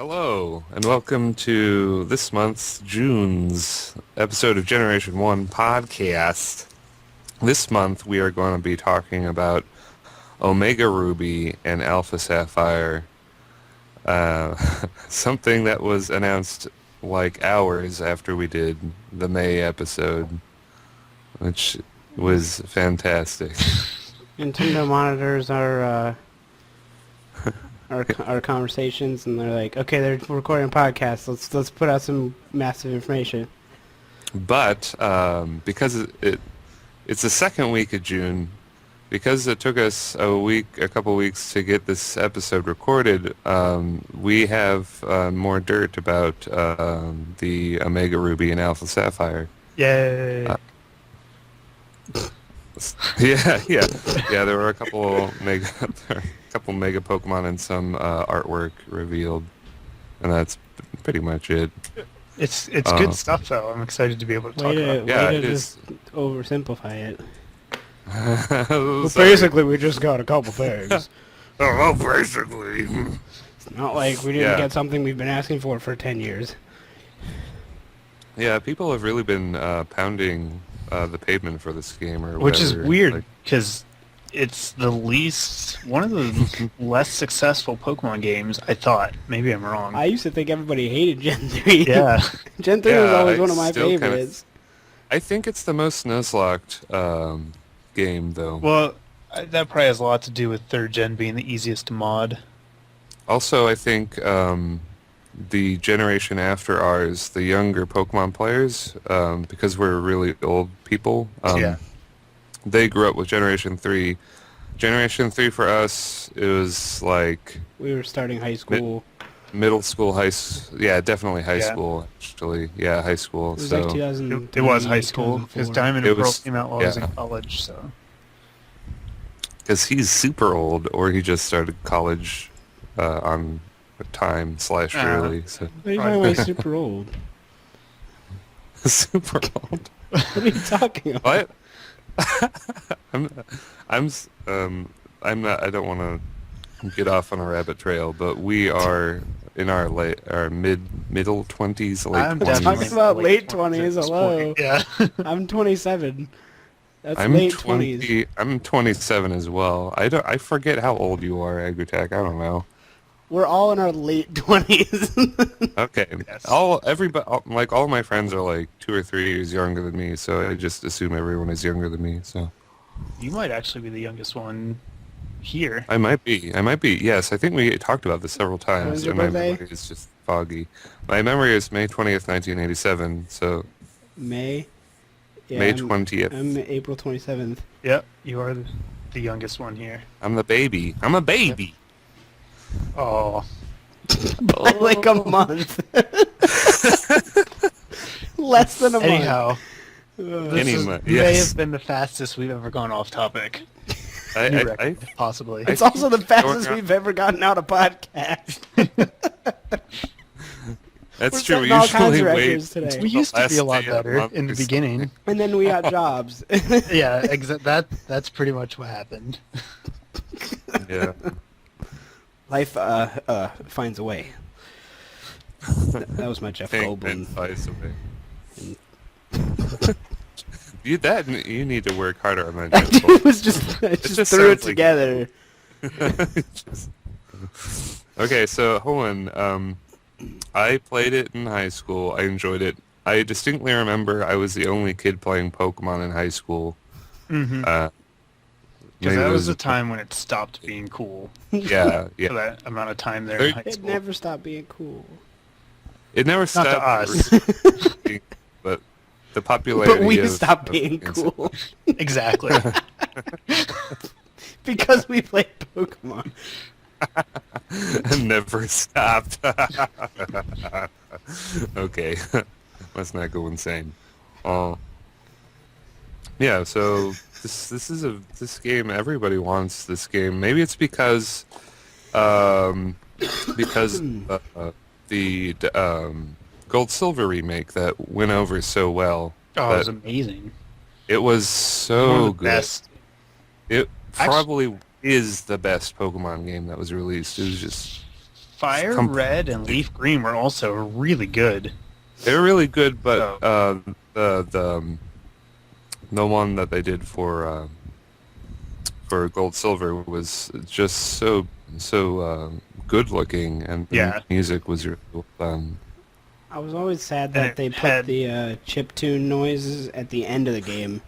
Hello, and welcome to this month's June's episode of Generation 1 podcast. This month we are going to be talking about Omega Ruby and Alpha Sapphire, something that was announced like hours after we did the May episode, which was fantastic. Nintendo monitors our conversations, and they're like, okay, they're recording a podcast. Let's put out some massive information. But because it's the second week of June, because it took us a couple weeks to get this episode recorded, we have more dirt about the Omega Ruby and Alpha Sapphire. Yay! Yeah. There were a couple mega Pokemon and some artwork revealed, and that's pretty much it. It's good stuff, though. I'm excited to be able to talk about it. Yeah, just oversimplify it. Well, basically, we just got a couple things. Oh, basically. It's not like we didn't get something we've been asking for 10 years. Yeah, people have really been pounding the pavement for this game, or which whatever. is weird because it's one of the less successful Pokemon games. I thought. Maybe I'm wrong. I used to think everybody hated Gen 3. Yeah, Gen 3 was always one of my favorites. I think it's the most Nuzlocke game, though. Well, that probably has a lot to do with 3rd Gen being the easiest to mod. Also, I think the generation after ours, the younger Pokemon players, because we're really old people, they grew up with Generation 3. Generation 3 for us, it was like... We were starting high school. Middle school, definitely high school, actually. Yeah, high school. It was so like 2000. It was high school because Diamond and Pearl came out while I was in college, so... Because he's super old, or he just started college on time / early. So. What are you talking about super old? Super old? What are you talking about? What? I'm not. I don't want to get off on a rabbit trail, but we are in our middle 20s, late 20s. I'm talking about late 20s. Hello. Yeah. I'm 27. That's I'm late 20, 20s. I'm 27 as well. I forget how old you are, Agritech. I don't know. We're all in our late 20s. Okay. Yes. All my friends are like 2 or 3 years younger than me, so I just assume everyone is younger than me. So You might actually be the youngest one here. I might be. Yes, I think we talked about this several times. When's your and my birthday? memory is just foggy. My memory is May 20th, 1987. So May? Yeah, May 20th. I'm April 27th. Yep, you are the youngest one here. I'm the baby. I'm a baby. Oh. By like a month. Less than a month. Anyhow, this may have been the fastest we've ever gone off topic. Possibly. It's also the fastest we've ever gotten out of podcast. That's We're true. We setting all kinds usually of wait. records today. We used to be a last lot day of the better month in the or beginning. And then we got jobs. Yeah, that's pretty much what happened. Yeah. Life finds a way. That was my Jeff Goldblum. You need to work harder on that. It was I just threw it together. Okay, so Hoenn, I played it in high school. I enjoyed it. I distinctly remember I was the only kid playing Pokemon in high school. Mm-hmm. Because that was the time when it stopped being cool. Yeah. For that amount of time there in high It school. never stopped being cool. It never stopped. Not to us. But the popularity But we of, stopped of being cool. Exactly. Because we played Pokemon. Never stopped. Okay. Let's not go insane. Yeah, so this game, everybody wants this game. Maybe it's because the Gold Silver remake that went over so well. Oh, it was amazing. It was so good. Best. It probably is the best Pokemon game that was released. It was just Fire Red and Leaf Green were also really good. They were really good, but Oh. the one that they did for Gold Silver was just so good looking, and the Yeah. music was really well done. I was always sad And that it they put had- the chiptune noises at the end of the game.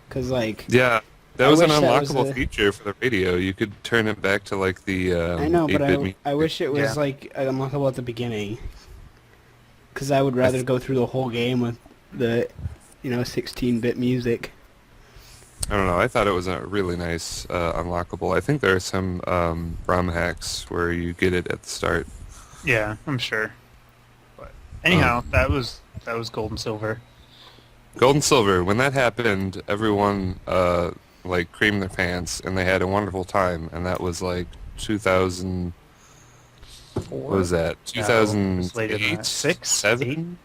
Because, like, Yeah, that I was an wish that was unlockable a- feature for the radio. You could turn it back to like the I know, but 8-bit I wish it was, Yeah. like, unlockable at the beginning. Because I would rather go through the whole game with the, 16-bit music. I don't know. I thought it was a really nice unlockable. I think there are some ROM hacks where you get it at the start. Yeah, I'm sure. But anyhow, that was Gold and Silver. Gold and Silver. When that happened, everyone like creamed their pants, and they had a wonderful time. And that was like 2000. What was that? No, it was later than 2008, that. 6, 7,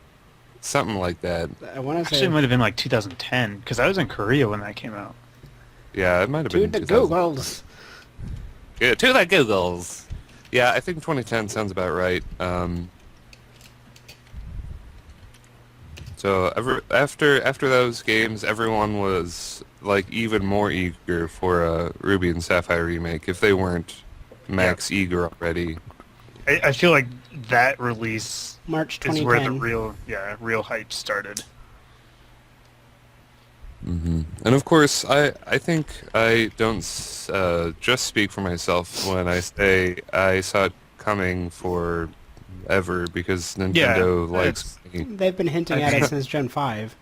something like that. I want to Actually, say, it might have been like 2010 because I was in Korea when that came out. Yeah, it might have to been the 2000. Googles. Yeah, to the Googles. Yeah, I think 2010 sounds about right. So after those games, everyone was like even more eager for a Ruby and Sapphire remake if they weren't max eager already. I feel like that release March is where the 2010. real hype started. And of course, I think I don't just speak for myself when I say I saw it coming for ever because Nintendo likes me. They've been hinting at it since Gen 5.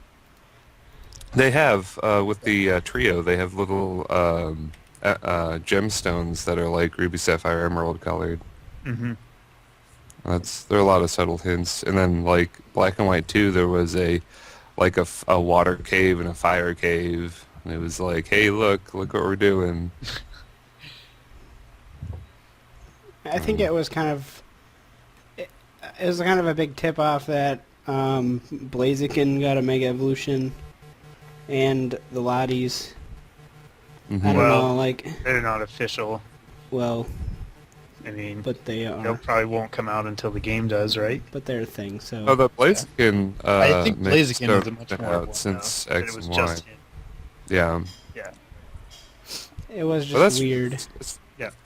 They have with the trio. They have little gemstones that are like ruby, sapphire, emerald colored. Mm-hmm. There are a lot of subtle hints. And then like Black and White 2, there was a water cave and a fire cave. And it was like, hey, look what we're doing. I think it was kind of... It was kind of a big tip-off that Blaziken got a Mega Evolution and the Lotties. I don't Well, know, like... They're not official. Well, I mean, but they they are. probably won't come out until the game does, right? But they're a thing, so... Oh, the Blaziken. I think makes Blaziken is a stuff much been more out one since now, but X it was and Y. just him. Yeah. Yeah. It was Well, just weird.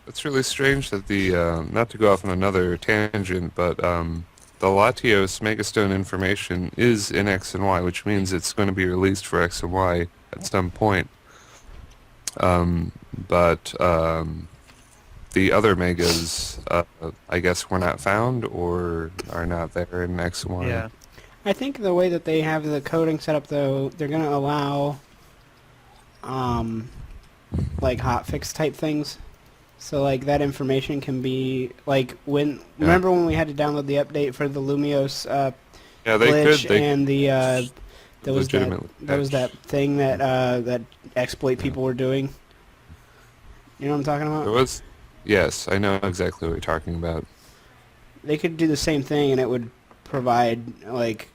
It's really strange that the not to go off on another tangent, but the Latios Megastone information is in X and Y, which means it's going to be released for X and Y at some point. But the other Megas, I guess, were not found or are not there in X and Y. Yeah. I think the way that they have the coding set up, though, they're going to allow, like, hotfix type things. So, like, that information can be, like, remember when we had to download the update for the Lumios Yeah, they glitch could. They and the, there was legitimately that thing that, that exploit people were doing? You know what I'm talking There about? was. Yes, I know exactly what you're talking about. They could do the same thing and it would provide, like,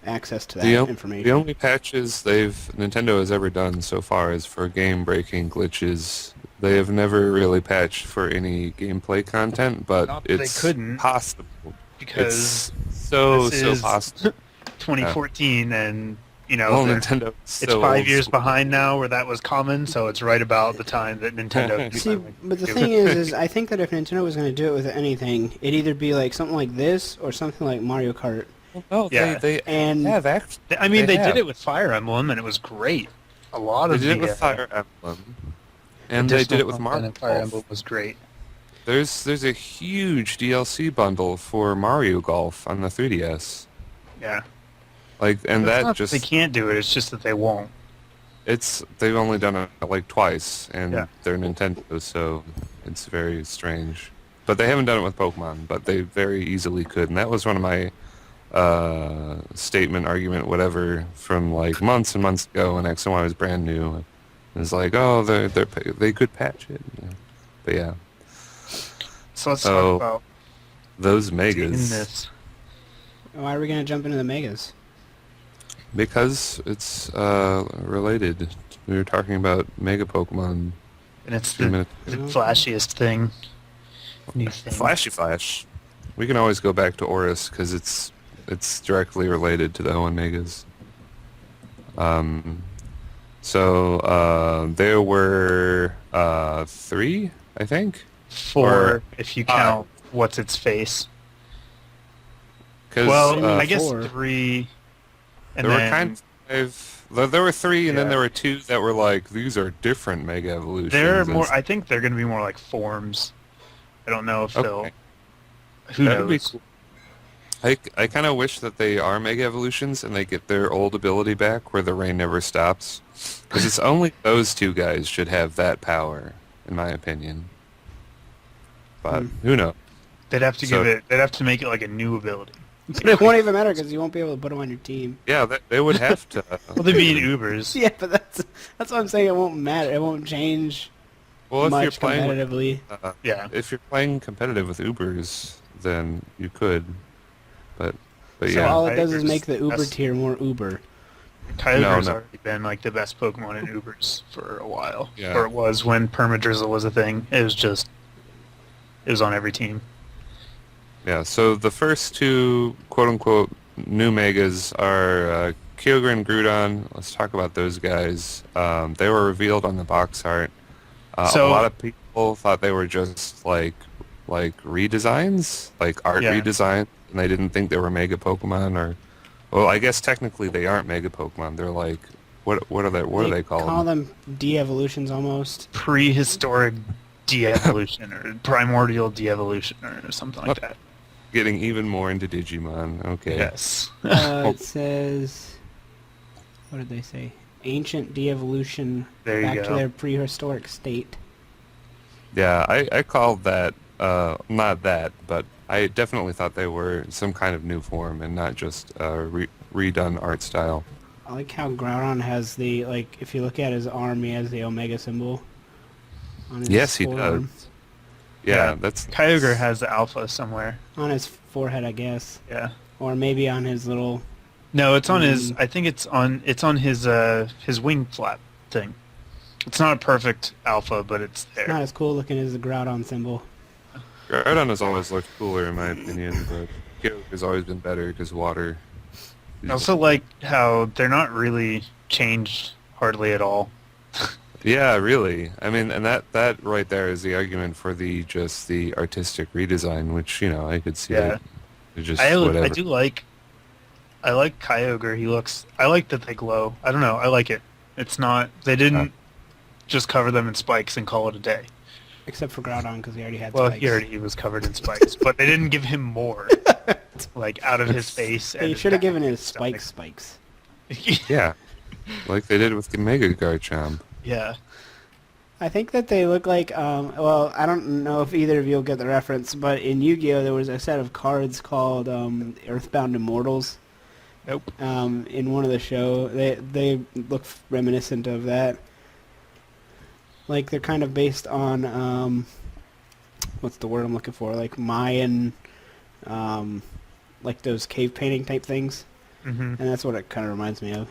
access to that information. The only patches Nintendo has ever done so far is for game-breaking glitches. They have never really patched for any gameplay content, but Not that they it's couldn't, possible. because It's so this is possible. 2014 and Well, they're- Nintendo. it's 5 years behind now where that was common, so it's right about the time that Nintendo See, finally but the do thing it. is I think that if Nintendo was going to do it with anything, it'd either be like something like this or something like Mario Kart. No, Yeah. they And have actually. I mean, they have. did it with Fire Emblem and it was great. A lot They of did it the with Fire Emblem, and they did it with additional Mario. content in Fire Emblem was great. There's a huge DLC bundle for Mario Golf on the 3DS. Yeah. And It's that not just they can't do it. It's just that they won't. they've only done it like twice, and Yeah. they're Nintendo, so it's very strange. But they haven't done it with Pokemon, but they very easily could, and that was one of my statement, argument, whatever, from like months and months ago when X and Y was brand new. It was like, oh, they could patch it, but yeah, So let's Oh, talk about those in megas. this. why are we going to jump into the Megas? Because it's related. We were talking about Mega Pokemon And it's a few the minutes the ago. flashiest thing. new thing. Flashy Flash. We can always go back to Oris because it's directly related to the Hoenn Megas. There were 3, I think. 4, Or if you count what's its face. 'Cause, Well, I guess 4. 3. And there then, were kind of there were 3, and then Yeah. there were 2 that were like these are different Mega Evolutions. they're and more. I think they're going to be more like forms. I don't know if they'll. Okay. Who That'd be knows? cool. I kind of wish that they are Mega Evolutions and they get their old ability back where the rain never stops. Because it's only those 2 guys should have that power, in my opinion. But who knows? They'd have to So- give it. They'd have to make it like a new ability. But it won't even matter because you won't be able to put them on your team. Yeah, they would have to. Well, they'd be in Ubers. Yeah, but that's what I'm saying. It won't matter. It won't change Well, if you're much playing, competitively. Yeah. if you're playing competitive with Ubers, then you could. But So yeah, all it does is Tigers, make the Uber that's- tier more Uber. Kyogre's no. already been like the best Pokemon in Ubers for a while. Yeah. Or it was when Permadrizzle was a thing. It was on every team. yeah. So the first 2 quote-unquote new Megas are Kyogre and Groudon. Let's talk about those guys. They were revealed on the box art. A So- lot of people thought they were just like redesigns, like art Yeah. redesigns, and they didn't think they were Mega Pokemon. Or, well, I guess technically they aren't Mega Pokemon. They're like what are they called? Call them de-evolutions almost. Prehistoric de-evolution or primordial de-evolution or something like that. Getting even more into Digimon. Okay. Yes. It says, what did they say? Ancient de-evolution There you back to go. their prehistoric state. Yeah, I called that, not that, but I definitely thought they were some kind of new form and not just redone art style. I like how Groudon has the, like, if you look at his arm, he has the Omega symbol on his Yes, he forearm. does. Yeah, Yeah. that's... Kyogre has the alpha somewhere. On his forehead, I guess. Yeah. Or maybe on his little... No, it's on his. I think it's on his wing flap thing. It's not a perfect alpha, but it's there. Not as cool looking as the Groudon symbol. Groudon has always looked cooler in my opinion, but Kyogre has always been better because water. I also like how they're not really changed hardly at all. Yeah, really. I mean, and that right there is the argument for the artistic redesign, which, I could see Yeah. it. It's just I whatever. do like. I like Kyogre. I like that they glow. I don't know. I like it. It's not. They didn't just cover them in spikes and call it a day. Except for Groudon, because he already had Well, spikes. he was covered in spikes, but they didn't give him more, like out of his face. They and should have given his his stomach. spikes. Yeah, like they did with the Mega Garchomp. Yeah. I think that they look like, well, I don't know if either of you will get the reference, but in Yu-Gi-Oh! There was a set of cards called Earthbound Immortals. Nope. In one of the show, they look reminiscent of that. Like they're kind of based on, what's the word I'm looking for? Like Mayan, like those cave painting type things. Mm-hmm. And that's what it kind of reminds me of.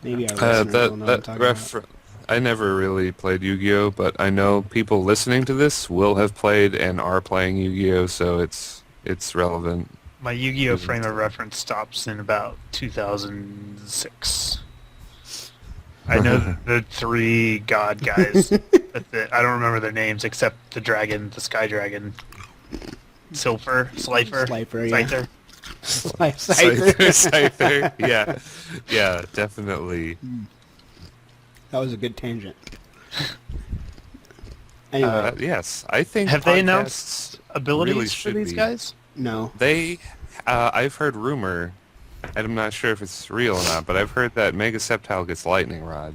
Maybe our listeners will know what I'm talking about. I never really played Yu-Gi-Oh, but I know people listening to this will have played and are playing Yu-Gi-Oh, so it's relevant. My Yu-Gi-Oh frame of reference stops in about 2006. I know the 3 god guys. That's it. I don't remember their names except the dragon, the sky dragon, Slifer, Slifer, yeah. Scyther. Scyther. Yeah, definitely. That was a good tangent. Anyway, Yes, I think. Have they podcasts announced abilities really for should these be. guys? no. I've heard rumor, and I'm not sure if it's real or not, but I've heard that Mega Sceptile gets Lightning Rod.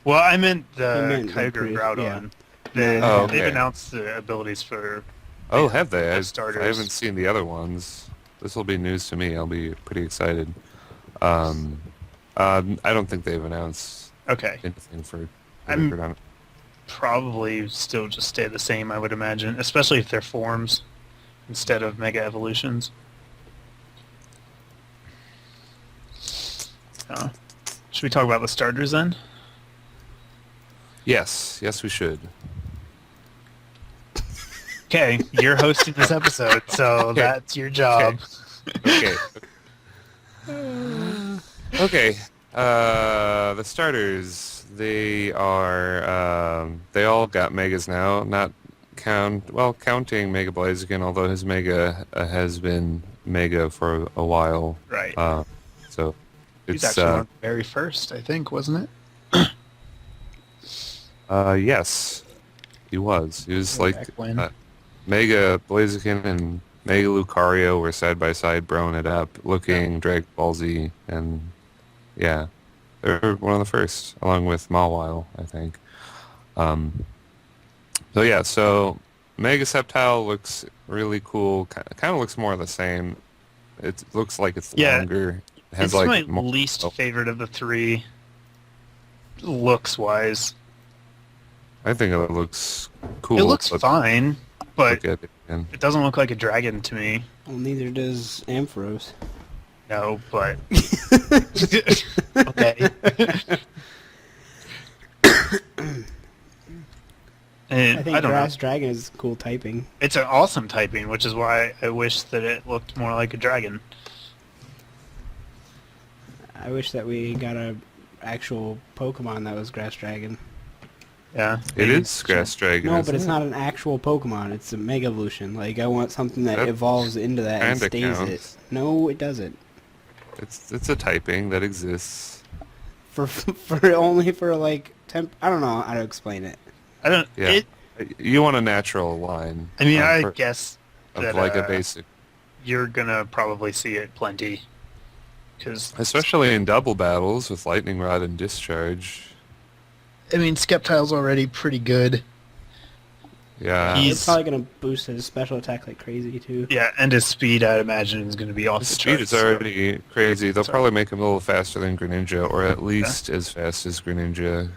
Well, I meant I the meant the Kyogre Groudon. Yeah. They've okay. announced the abilities for. Oh, have they? As starters. I haven't seen the other ones. This will be news to me. I'll be pretty excited. I don't think they've announced Okay. anything for I'm- Groudon. Probably still just stay the same, I would imagine, especially if they're forms instead of mega evolutions. Should we talk about the starters then? Yes, we should. Okay, you're hosting this episode, so Okay. that's your job. Okay. Okay. The starters, they all got megas now. Not counting Mega Blaziken, although his mega has been mega for a while. Right. So He's it's actually one of the very first, I think, wasn't it? yes, he was. He was Way like back when. Mega Blaziken and Mega Lucario were side by side, broing it up, looking Dragon Ball Z, and yeah, they're one of the first, along with Mawile, I think. So Mega Sceptile looks really cool. Kind of looks more the same. It looks like it's longer. It has It's like my more, least favorite of the three, looks-wise. I think it looks cool. It looks but fine, but look at it again. it doesn't look like a dragon to me. Well, neither does Ampharos. No, but... okay. And I think don't Grass know. Dragon is cool typing. It's an awesome typing, which is why I wish that it looked more like a dragon. I wish that we got a actual Pokemon that was Grass Dragon. Yeah. It is Grass Dragon. No, isn't but it's it? not an actual Pokemon. It's a Mega Evolution. Like, I want something that That evolves into that and kinda stays counts. it. No, it doesn't. It's a typing that exists. For only for like I don't know how to explain it. I don't... Yeah. You want a natural line. I mean, I for- guess of that like a basic, you're gonna probably see it plenty. Because, especially in double battles with Lightning Rod and Discharge. I mean, Sceptile's already pretty good. Yeah, He's- It's probably gonna boost his special attack like crazy too. Yeah, and his speed, I'd imagine, is gonna be off his the speed charts. is already crazy. They'll Sorry. probably make him a little faster than Greninja, or at least as fast as Greninja.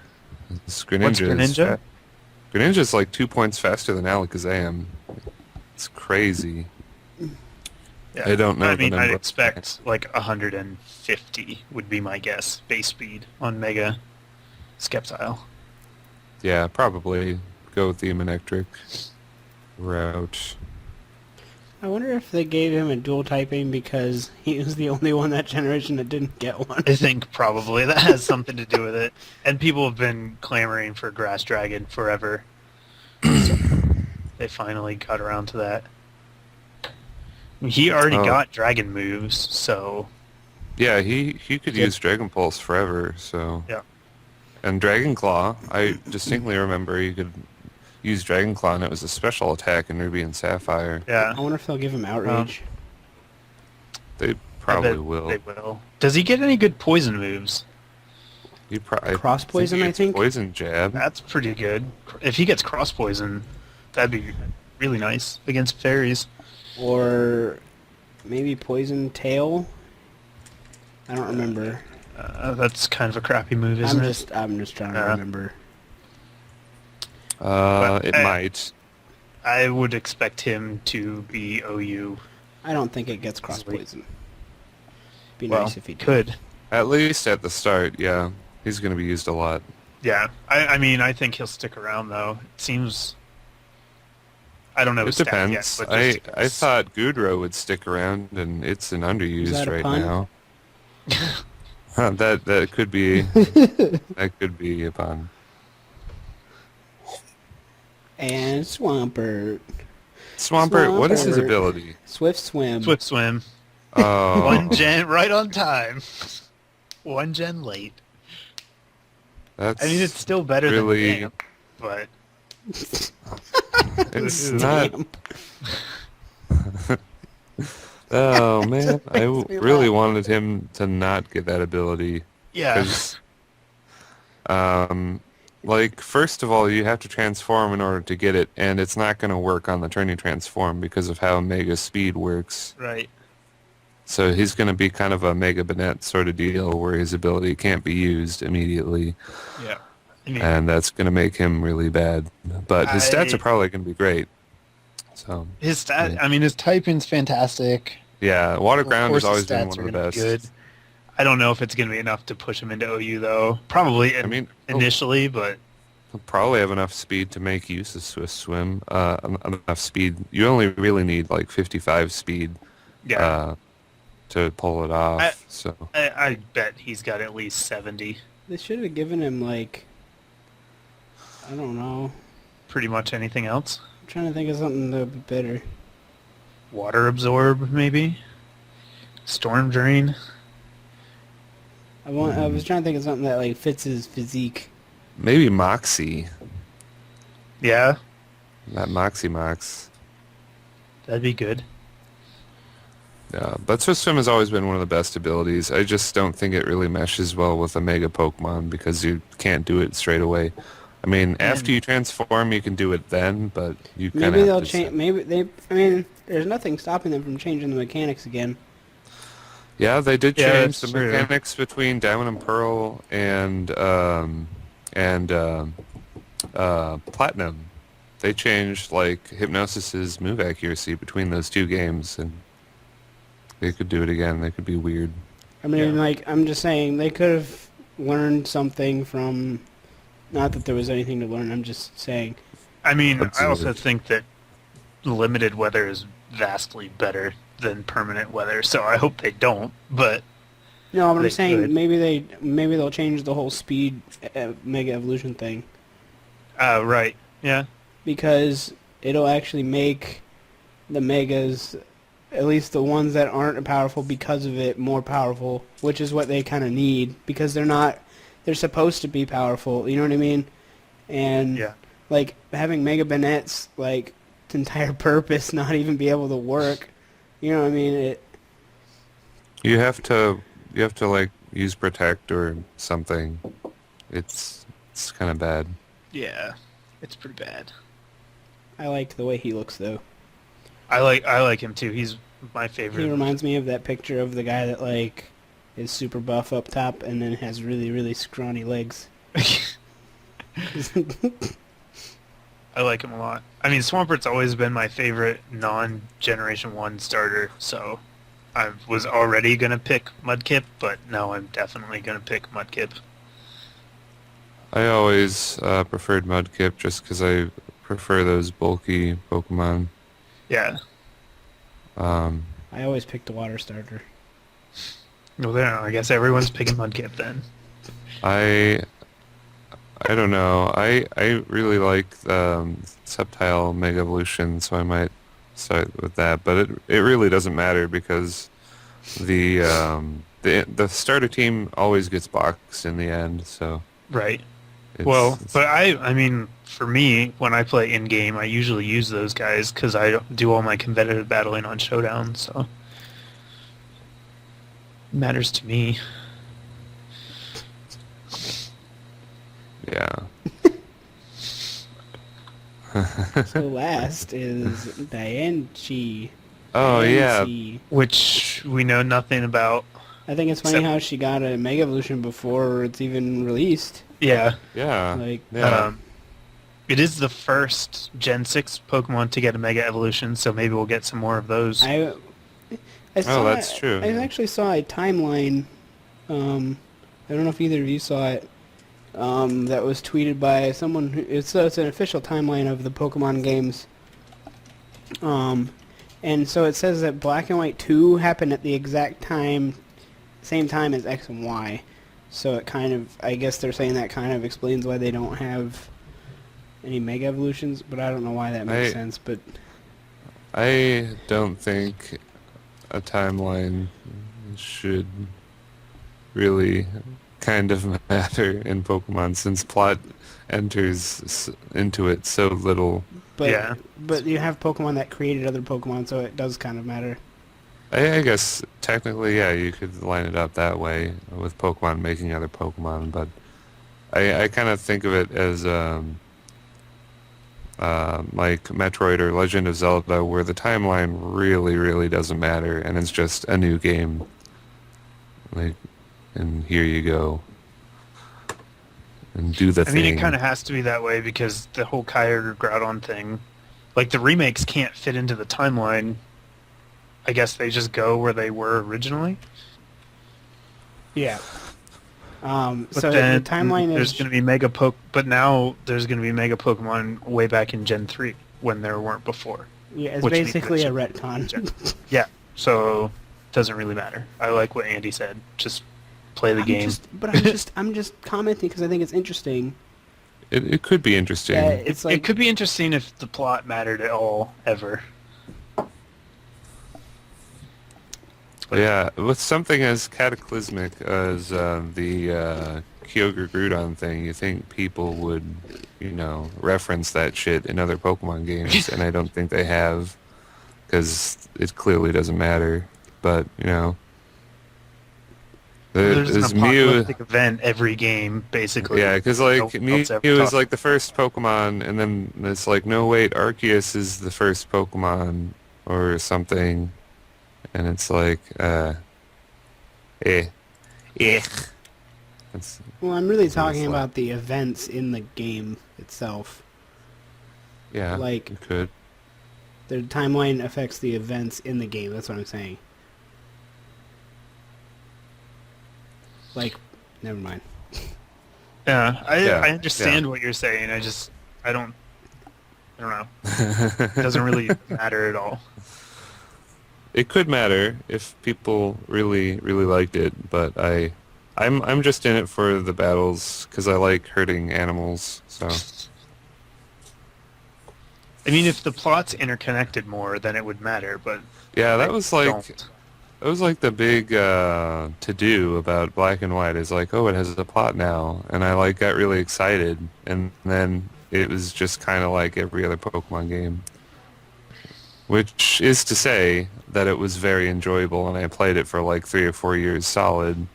What's Greninja? Greninja's like 2 points faster than Alakazam. It's crazy. Yeah. I don't know I the mean, number. I'd expect like 150 would be my guess, base speed on Mega Sceptile. Yeah, probably go with the Manectric route. I wonder if they gave him a dual typing because he was the only one that generation that didn't get one. I think probably that has something to do with it. And people have been clamoring for Grass Dragon forever. So they finally got around to that. I mean, he already Oh. got dragon moves, so Yeah, he could use Dragon Pulse forever, so... yeah. And Dragon Claw, I distinctly remember you could use Dragon Claw and it was a special attack in Ruby and Sapphire. Yeah. I wonder if they'll give him Outrage. They I probably bet will. They will. Does he get any good poison moves? He probably Cross Poison, I think? Poison Jab. That's pretty good. If he gets cross poison, that'd be really nice against fairies. Or maybe Poison Tail? I don't remember. That's kind of a crappy move, isn't I'm just trying to Yeah. remember. It But, might. I would expect him to be OU. I don't think it gets Cross Sweet. Poison. Be Well, nice if he did. could. At least at the start, yeah. He's going to be used a lot. Yeah. I mean, I think he'll stick around, though. It seems... I don't know It his stats depends. yet, but I just- thought Goodrow would stick around, and it's an underused that a right pun? now. That could be that could be a pun. And Swampert. Swampert, what is his Swampert. ability? Swift Swim. Swift Swim. Oh, One gen right on time. One gen late. that's I mean, it's still better really- than Damp, but... it's not. Damn. Oh man, I makes me really laugh. wanted him to not get that ability. Yeah. 'Cause, like, first of all, you have to transform in order to get it, and it's not going to work on the turning transform because of how Mega Speed works. Right. So he's going to be kind of a Mega Banette sort of deal where his ability can't be used immediately, Yeah. I mean, and that's going to make him really bad. But his stats I- are probably going to be great. So, his stat... yeah. I mean, his typing's fantastic. yeah, Water Of Ground course has always his been stats one are of the gonna best. be good. I don't know if it's going to be enough to push him into OU, though. Probably I mean, initially, but... probably have enough speed to make use of Swift Swim. Enough speed. You only really need like 55 speed Yeah. to pull it I, off. So I bet he's got at least 70. They should have given him like, I don't know. Pretty much anything else. I'm trying to think of something a bit better. Water absorb, maybe? Storm drain? I was trying to think of something that like fits his physique. maybe Moxie. Yeah, That Moxie Mox. that'd be good. Yeah, but Swift Swim has always been one of the best abilities. I just don't think it really meshes well with a Mega Pokemon because you can't do it straight away. I mean, after you transform, you can do it then, but you kind of Maybe they'll have to change. Maybe they. I mean, there's nothing stopping them from changing the mechanics again. Yeah, they did Yeah, change the that's true. mechanics between Diamond and Pearl and Platinum. They changed like Hypnosis's move accuracy between those two games, and they could do it again. They could be weird. I mean, Yeah. like I'm just saying they could have learned something from. Not that there was anything to learn. I'm just saying. I mean, I Absolutely. also think that limited weather is vastly better than permanent weather, so I hope they don't, but No, but I'm They saying could. maybe they'll change the whole speed mega evolution thing right. Yeah. because it'll actually make the megas, at least the ones that aren't powerful because of it, more powerful, which is what they kind of need because they're supposed to be powerful. You know what I mean? And Yeah. like having Mega Banette's like its entire purpose not even be able to work. You know what I mean? You have to like use Protect or something. It's kind of bad. Yeah. It's pretty bad. I liked the way he looks though. I like him too. He's my He favorite. reminds me of that picture of the guy that like is super buff up top and then has really really scrawny legs. I like him a lot. I mean, Swampert's always been my favorite non-Generation 1 starter, so I was already going to pick Mudkip, but now I'm definitely going to pick Mudkip. I always preferred Mudkip just because I prefer those bulky Pokemon. Yeah. Um, I always picked a water starter. Well, there, I guess everyone's picking Mudkip then. I don't know. I really like Sceptile Mega Evolution, so I might start with that. But it really doesn't matter because the starter team always gets boxed in the end. So Right. it's, Well, it's- but I mean, for me, when I play in-game, I usually use those guys because I do all my competitive battling on Showdown, so it matters to me. yeah. So last is Diancie. Oh yeah. Diancie. Which we know nothing about. I think it's funny Except- how she got a Mega Evolution before it's even released. Yeah. Yeah. Like, Yeah. It is the first Gen 6 Pokemon to get a Mega Evolution, so maybe we'll get some more of those. I saw that's true, I yeah. actually saw a timeline. I don't know if either of you saw it. That was tweeted by someone. It's an official timeline of the Pokemon games. And so it says that Black and White 2 happened at the exact same time as X and Y. So it kind of, I guess they're saying that kind of explains why they don't have any Mega Evolutions, but I don't know why that makes sense. But I don't think a timeline should really kind of matter in Pokemon since plot enters into it so little. Yeah. but you have Pokemon that created other Pokemon, so it does kind of matter. I guess technically, yeah, you could line it up that way with Pokemon making other Pokemon, but I kind of think of it as like Metroid or Legend of Zelda, where the timeline really, really doesn't matter, and it's just a new game. Like, and here you go, and do the I thing. mean, it kind of has to be that way because the whole Kyogre Groudon thing, like the remakes can't fit into the timeline. I guess they just go where they were originally. Yeah. But So then the timeline there's is going to be but now there's going to be Mega Pokemon way back in Gen 3 when there weren't before. yeah, it's which means basically it a should- retcon. Yeah, so it doesn't really matter. I like what Andy said. Just play the game. I'm just commenting because I think it's interesting. It could be interesting. Yeah, it's like It could be interesting if the plot mattered at all, ever. Yeah, with something as cataclysmic as the Kyogre Groudon thing, you think people would, reference that shit in other Pokemon games, and I don't think they have, because it clearly doesn't matter. But, There's an there's Mew. apocalyptic event every game, basically. Yeah, because No like one Mew else ever is talks like the first Pokemon, and then it's like, no wait, Arceus is the first Pokemon or something, and it's like, eh. That's, well, I'm really that's what it's talking like. about the events in the game itself. Yeah, like- you could. The timeline affects the events in the game. That's what I'm saying. Like, never mind. Yeah, I Yeah, understand yeah. what you're saying. I don't know. It doesn't really matter at all. It could matter if people really, really liked it, but I'm just in it for the battles because I like hurting animals. So I mean, if the plot's interconnected more, then it would matter. But yeah, that I was like don't. that was like the big to do about Black and White is like, oh, it has a plot now, and I like got really excited, and then it was just kind of like every other Pokemon game. Which is to say that it was very enjoyable, and I played it for like 3 or 4 years solid,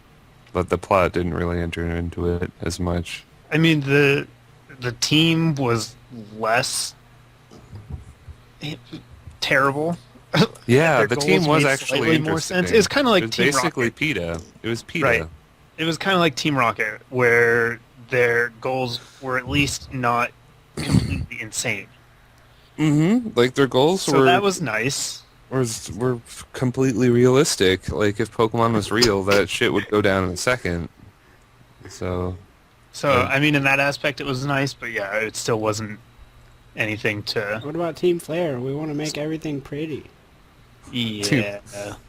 but the plot didn't really enter into it as much. I mean, the team was less terrible. Yeah, Their the team goals was made actually slightly more interesting. sense. It's kind of like It was Team basically Rocket. PETA. It was PETA. Right. It was kind of like Team Rocket, where their goals were at least not completely insane. Mm-hmm. Like their goals So were that was nice. were completely realistic. Like if Pokemon was real, that shit would go down in a second. So So, I mean, in that aspect, it was nice, but yeah, it still wasn't anything to... What about Team Flare? We want to make everything pretty. Yeah.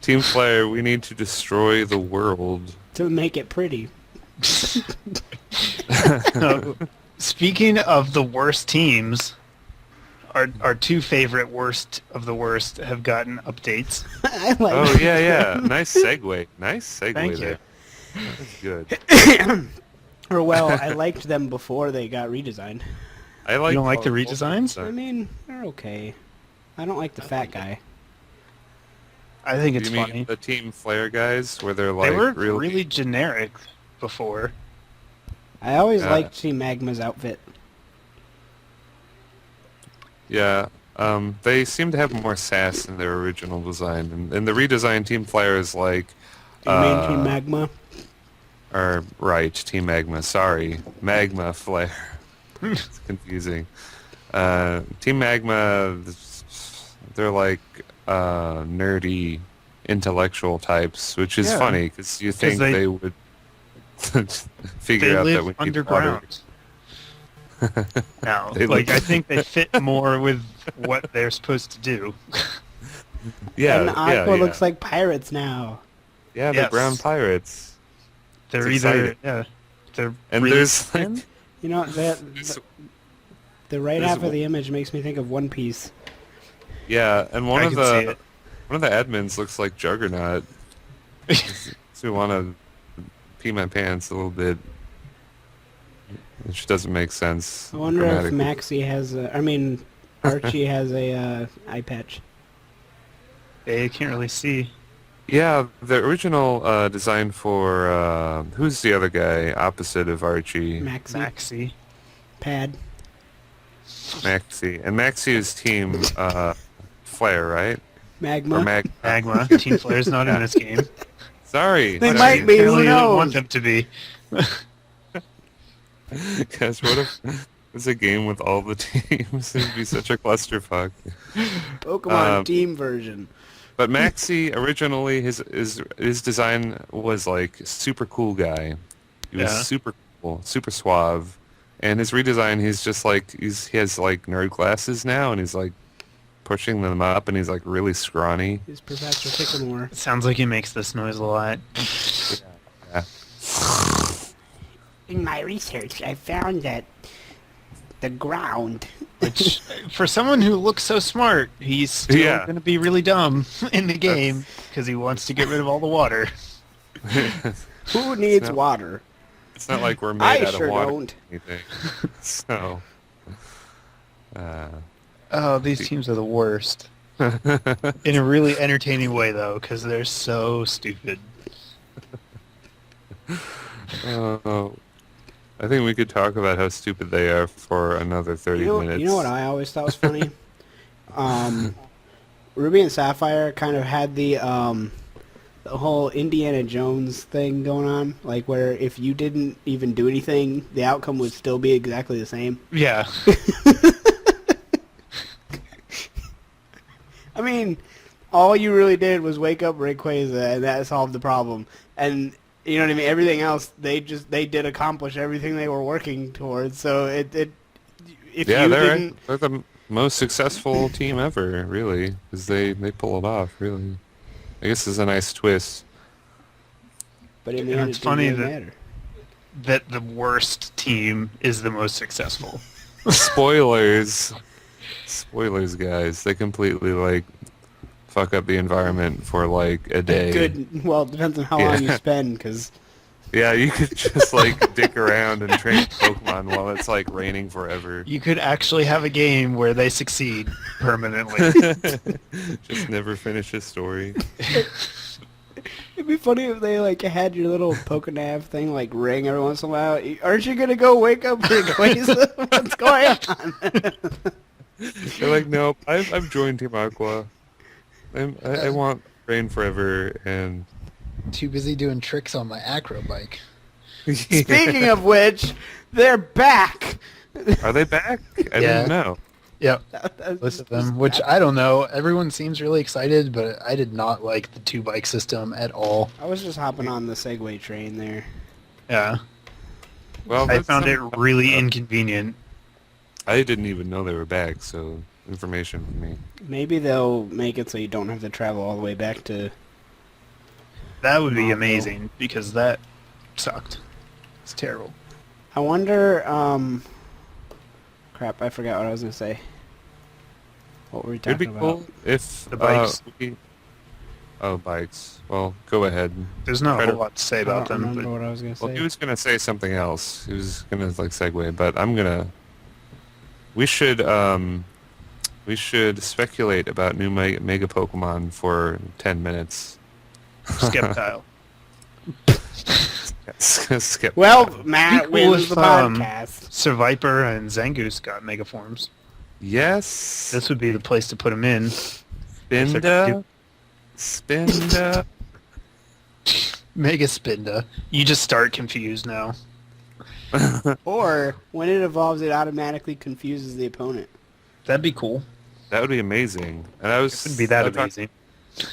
Team Flare, we need to destroy the world. To make it pretty. No, speaking of the worst teams, our two favorite worst of the worst have gotten updates. I like Oh yeah, yeah. Nice segue. Nice segue Thank you. there. That's good. Or well, I liked them before they got redesigned. I like. You don't like the all- redesigns? I mean, they're okay. I don't like the fat guy. I think it's You mean funny. the Team Flare guys, where they're like They were really really generic before. I always Yeah. liked Team Magma's outfit. Yeah, they seem to have more sass in their original design, and the redesigned Team Flare is like, Do you mean Team Magma? or right, Team Magma. Sorry, Magma Flare. It's confusing. Team Magma, they're like nerdy, intellectual types, which is Yeah. funny because you think they- they would figure They out that live we need underground. Now, They like, live- I think they fit more with what they're supposed to do. Yeah, and Aqua yeah, looks like pirates now. yeah, they're Yes. brown pirates. They're It's either, exciting. they're And really there's thin. like, You know, the right There's half of one- the image makes me think of One Piece. yeah, and one I of can see the it. one of the admins looks like Juggernaut. So want to pee my pants a little bit, which doesn't make sense. I wonder if grammatically. Maxie has a... I mean, Archie has a eye patch. They can't really see. Yeah, the original design for who's the other guy opposite of Archie? Maxie. Maxie. Pad. Maxie, and Maxie is Team Flare, right? Magma. Or Mag? Magma. Team Flare's not in this game. Sorry, They But might I be, who really didn't knows? want them to be. Guys, what if it's a game with all the teams? It'd be such a clusterfuck. Pokemon team version. But Maxie originally his design was like super cool guy, He was Yeah. super cool, super suave. And his redesign, he has like nerd glasses now, and he's like pushing them up, and he's like really scrawny. He's Professor Ticklemore. It sounds like he makes this noise a lot. Yeah. In my research, I found that the ground. Which, for someone who looks so smart, he's still Yeah. going to be really dumb in the game because he wants to get rid of all the water. Who needs No. water? It's not like we're made I out sure of water don't. or anything. So, Oh, these teams are the worst. In a really entertaining way, though, because they're so stupid. I think we could talk about how stupid they are for another 30 minutes. You know what I always thought was funny? Ruby and Sapphire kind of had the whole Indiana Jones thing going on, like where if you didn't even do anything, the outcome would still be exactly the same. Yeah. I mean, all you really did was wake up Rayquaza, and that solved the problem. And you know what I mean? Everything else, they did accomplish everything they were working towards. So if Yeah, you they're didn't, the most successful team ever, really, because they pull it off, really. I guess it's a nice twist. but in the And end, it's it funny didn't really that- matter. That the worst team is the most successful. Spoilers. Spoilers, guys. They completely, like, fuck up the environment for, like, a day. Good. Well, it depends on how long you spend, because Yeah, you could just, like, dick around and train Pokemon while it's, like, raining forever. You could actually have a game where they succeed permanently. Just never finish a story. it'd be funny if they like had your little Pokenav thing like ring every once in a while. Aren't you gonna go wake up Rayquaza? What's going on? They're like, nope, I've joined Team Aqua. I want rain forever, and... Too busy doing tricks on my acro bike. Speaking of which, they're back. Are they back? I Yeah. didn't know. Yep. That's Most just- of them, which I don't know. Everyone seems really excited, but I did not like the 2-bike system at all. I was just hopping on the Segway train there. Yeah. Well, I that's found it something- really inconvenient. I didn't even know they were back, so information for me. Maybe they'll make it so you don't have to travel all the way back to. That would be Oh, no. amazing because that sucked. It's terrible. I wonder. Crap! I forgot what I was gonna say. What were we It'd be talking cool about? if The bikes. Bikes. Well, go ahead. There's not Try a to- whole lot to say I about don't them, remember but what I was gonna Well, say. he was gonna say something else. He was gonna like segue, but I'm gonna. We should speculate about new mega Pokemon for 10 minutes. Skeptile. Skip. Well, Matt Be cool wins if, the podcast. Survivor and Zangoose got mega forms. Yes. This would be the place to put them in. Spinda. Spinda. Mega Spinda. You just start confused now. Or when it evolves, it automatically confuses the opponent. That'd be cool. That would be amazing. And I was It wouldn't be that I talked- amazing.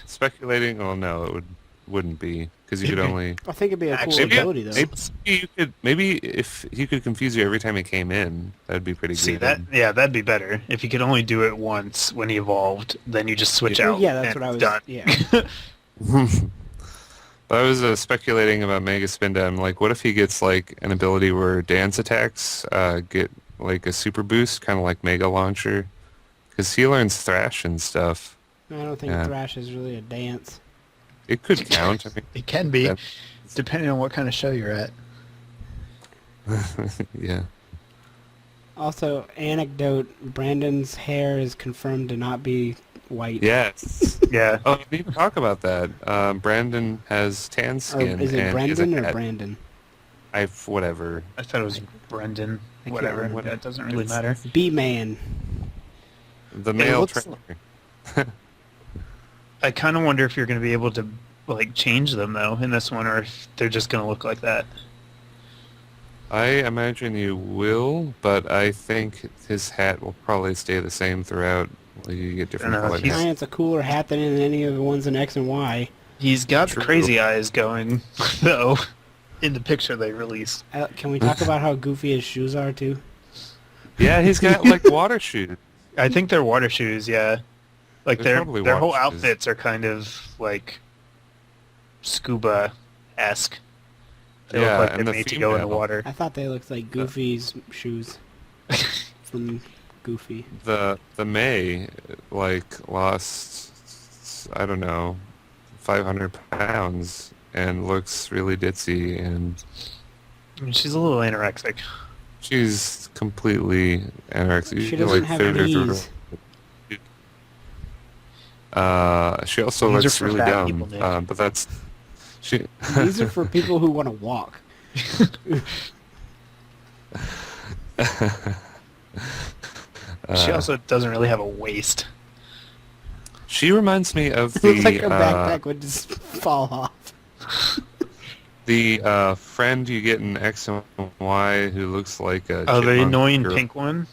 speculating. Oh no, wouldn't be because you could It'd be- only. I think it'd be a cool Actually, ability, though. Maybe if he could confuse you every time he came in, that'd be pretty See good. that? Yeah, that'd be better. If you could only do it once when he evolved, then you just switch Yeah. out. Yeah, that's and what I was. Done. Yeah. But I was speculating about Mega Spinda. I'm like, what if he gets like an ability where dance attacks get like a super boost, kind of like Mega Launcher, because he learns Thrash and stuff. I don't think Yeah. Thrash is really a dance. It could count. I mean, It can be, that- depending on what kind of show you're at. yeah. Also, anecdote: Brandon's hair is confirmed to not be white. Yes. Yeah. Oh, we need to talk about that. Brandon has tan Or skin. is it and he has a Brendan or cat. Brandon? Whatever. I thought it was Brendan. I can't Whatever. remember. That doesn't really It's- matter. B-Man. The male looks trainer. I kind of wonder if you're going to be able to like change them though in this one, or if they're just going to look like that. I imagine you will, but I think his hat will probably stay the same throughout. Like you get different I know, colored he's- hats. It's a cooler hat than any of the ones in X and Y. He's got True. the crazy eyes going though. in the picture they released. Can we talk about how goofy his shoes are too? Yeah, he's got like water shoes. I think they're water shoes, yeah. Like They're their probably their whole water shoes. outfits are kind of like scuba-esque. They Yeah, look like and they're the made to go in the female. water. I thought they looked like Goofy's shoes from Goofy. The May like lost, I don't know, 500 pounds and looks really ditzy, and I mean, she's a little anorexic. she's completely anorexic. She doesn't have knees. She also These are looks for really fat dumb, people, Nick. but that's she. These are for people who want to walk. She also doesn't really have a waist. She reminds me of It looks like her the backpack would just fall off. friend you get in X and Y who looks like a Oh, the chipmunk annoying or- pink one?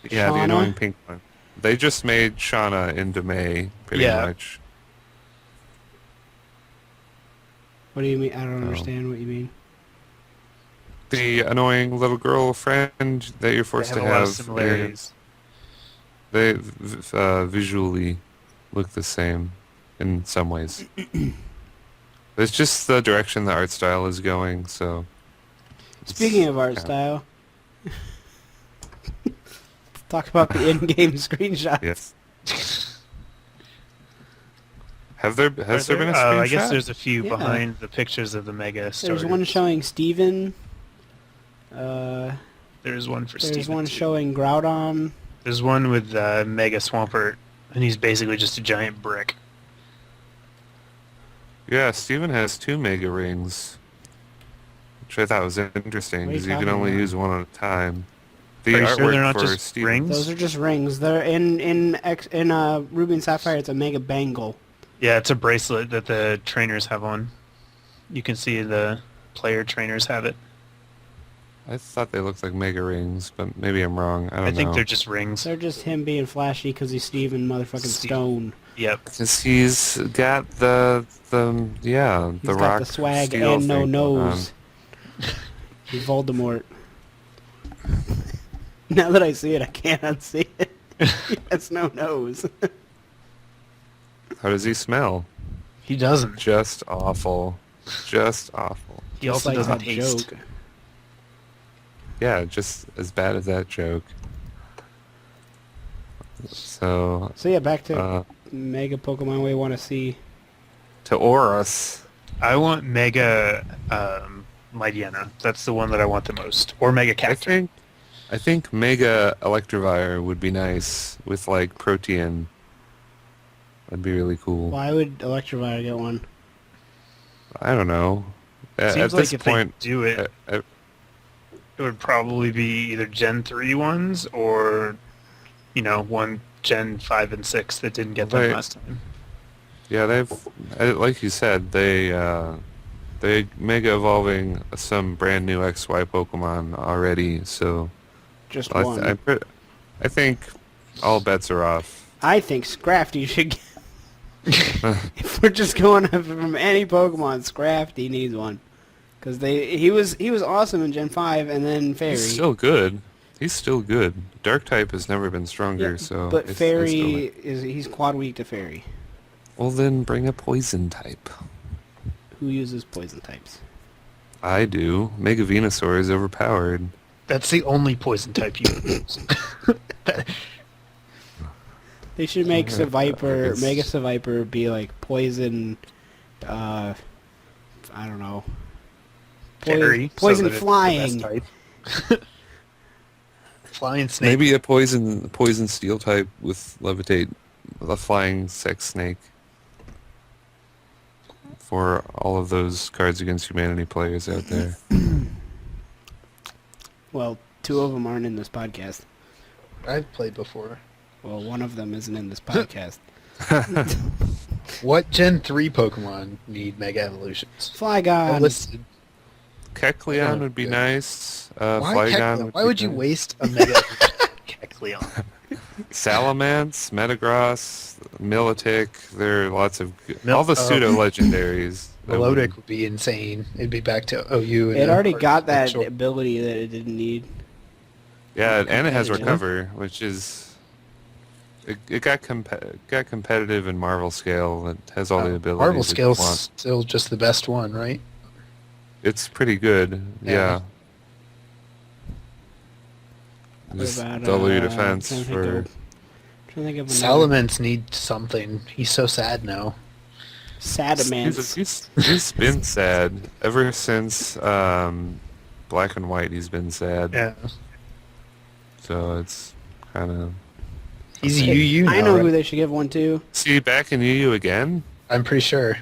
Yeah, the Shauna? annoying pink one. They just made Shauna into May, pretty Yeah. much. What do you mean? I don't Oh. understand what you mean. The annoying little girl friend that you're They forced have to a lot of have. similarities. They visually look the same in some ways. It's just the direction the art style is going, so... Speaking of art yeah. style, talk about the in-game screenshots. Yes. Has there been a screenshot? I guess there's a few Yeah. behind the pictures of the Mega starters. There's one showing Steven. There's one for There's Steven, one too. showing Groudon. There's one with Mega Swampert, and he's basically just a giant brick. Yeah, Steven has 2 Mega Rings, which I thought was interesting, What are you because you can talking only about? use one at a time. Are The you artwork sure they're not for just Steven. rings? Those are just rings. They're in Ruby and Sapphire. It's a Mega Bangle. Yeah, it's a bracelet that the trainers have on. You can see the player trainers have it. I thought they looked like Mega Rings, but maybe I'm wrong. I don't know. I think they're just rings. They're just him being flashy because he's Steven motherfucking Steve. Stone. Yep. Because he's got the He's rock got the swag steel and no thing nose. He's Voldemort. Now that I see it, I can't unsee it. He has no nose. on. How does he smell? He doesn't. Just awful. Just awful. He Just also like doesn't that taste. joke. Yeah, just as bad as that joke. So, So yeah, back to uh, Mega Pokemon we want to see. to Oros. I want Mega Mightyena. That's the one that I want the most. Or Mega Cacturne. I think Mega Electivire would be nice with like Protean. That'd be really cool. Why would Electivire get one? I don't know. At Seems like this if point, they do it, it it would probably be either Gen 3 ones or, one Gen 5 and 6 that didn't get them Right. last time. yeah, like you said, they mega evolving some brand new XY Pokemon already. So Just I, one. I think all bets are off. I think Scrafty should get... If we're just going from any Pokemon, Scrafty needs one. Because he was awesome in Gen 5 and then Fairy. He's still good. He's still good. Dark type has never been stronger, Yeah, so. but it's Fairy still- he's quad weak to Fairy. Well, then bring a poison type. Who uses poison types? I do. Mega Venusaur is overpowered. That's the only poison type you can use. They should make Seviper, It's- Mega Seviper be like poison, I don't know. Fairy, Poison so that it's the flying. best type. Flying snake. Maybe a poison steel type with levitate, a flying sex snake. For all of those Cards Against Humanity players out there. Well, 2 of them aren't in this podcast. I've played before. Well, one of them isn't in this podcast. What Gen 3 Pokemon need Mega Evolutions? I Flygon. listed. Kecleon would be Good. nice. Why, Flygon Kecleon? Why be would you nice. waste a Mega Evolution? Kecleon. Salamence, Metagross, Milotic. There are lots of... Mil- all the oh. pseudo-legendaries. Melodic would be insane. It'd be back to OU. It already got that short. ability that it didn't need. Yeah, and it has competitive. recover, which is it got competitive in Marvel scale. It has all the abilities. Marvel that you Scale's want. still just the best one, right? It's pretty good. Yeah. What Just about, double your I'm defense trying to for. think of another. Salamence needs something. He's so sad now. Sadamance. He's been sad ever since Black and White. He's been sad. Yeah. So it's kind of. He's UU now, I know who right? they should give one to. See, back in UU again? I'm pretty sure.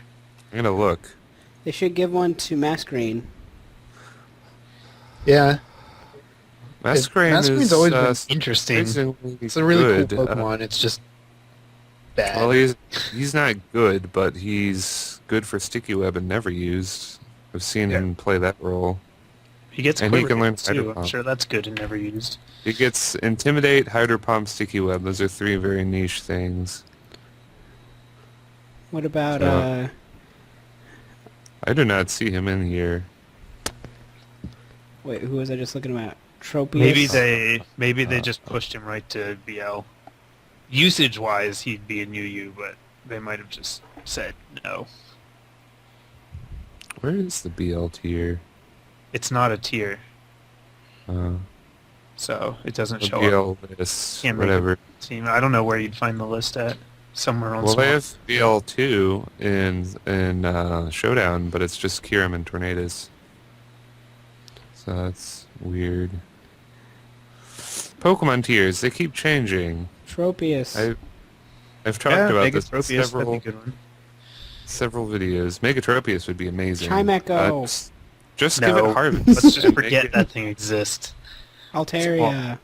I'm gonna look. They should give one to Masquerain. Yeah. Masquerain's Masquerain's always been interesting. surprisingly It's a really good. cool Pokemon. It's just bad. Well, he's not good, but he's good for Sticky Web and never used. I've seen him play that role. He gets And he quiver can learn hits, too. Hydro I'm Pump. sure that's good and never used. He gets Intimidate, Hydro Pump, Sticky Web. Those are three very niche things. What about So- I do not see him in here. wait, who was I just looking at? Tropius. Maybe they just pushed him right to BL. Usage wise, he'd be in UU, but they might have just said no. Where is the BL tier? It's not a tier, Uh, so it doesn't the show BL up. list, Can't make whatever. Team. I don't know where you'd find the list at. Somewhere on. Well, they Swamp. have BL2 in Showdown, but it's just Kyurem and Tornadus. So that's weird. Pokemon tiers, they keep changing. Tropius. I've talked about this in Megatropius, that'd be a several good one. videos. Megatropius would be amazing. Chimecho. Just give No, it Harvest. let's just and forget make that thing exists. Altaria.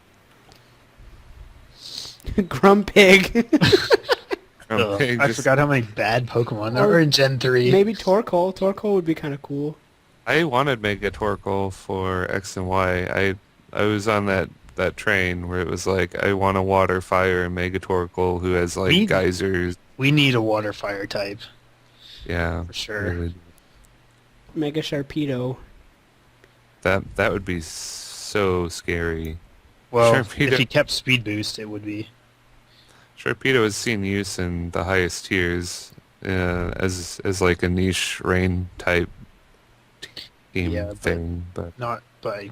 Grumpig. it- okay, I just- forgot how many bad Pokemon there Or were. in Gen 3. Maybe Torkoal. Torkoal would be kind of cool. I wanted Mega Torkoal for X and Y. I was on that train where it was like, I want a Water, Fire, and Mega Torkoal who has like Me- geysers. We need a water fire type. Yeah, For sure. really. Mega Sharpedo. That would be so scary. Well, Sharpedo. if he kept speed boost, it would be. Sharpedo has seen use in the highest tiers as like a niche rain type team Yeah, but- thing, but Not by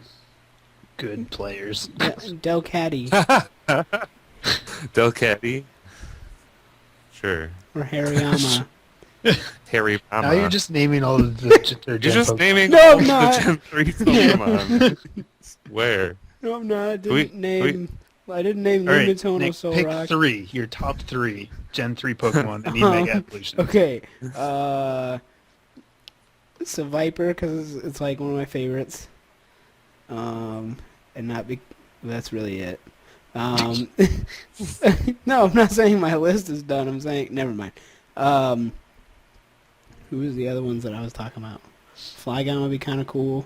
good players. Delcatty. Delcatty, sure, or Hariyama. Harry Mama. Now you're just naming all of the You're Gen just Pokemon. naming No, all I'm the not. Gen 3 Pokemon. Where? No, I'm not. I We- didn't name. I didn't name All right, Lumitono Nick, pick Solrock. 3. Your top 3 Gen 3 Pokemon that need Um, Mega Evolution. Okay. It's a Viper because it's like one of my favorites. And not be. That's really it. No, I'm not saying my list is done. I'm saying never mind. Who was the other ones that I was talking about? Flygon would be kind of cool,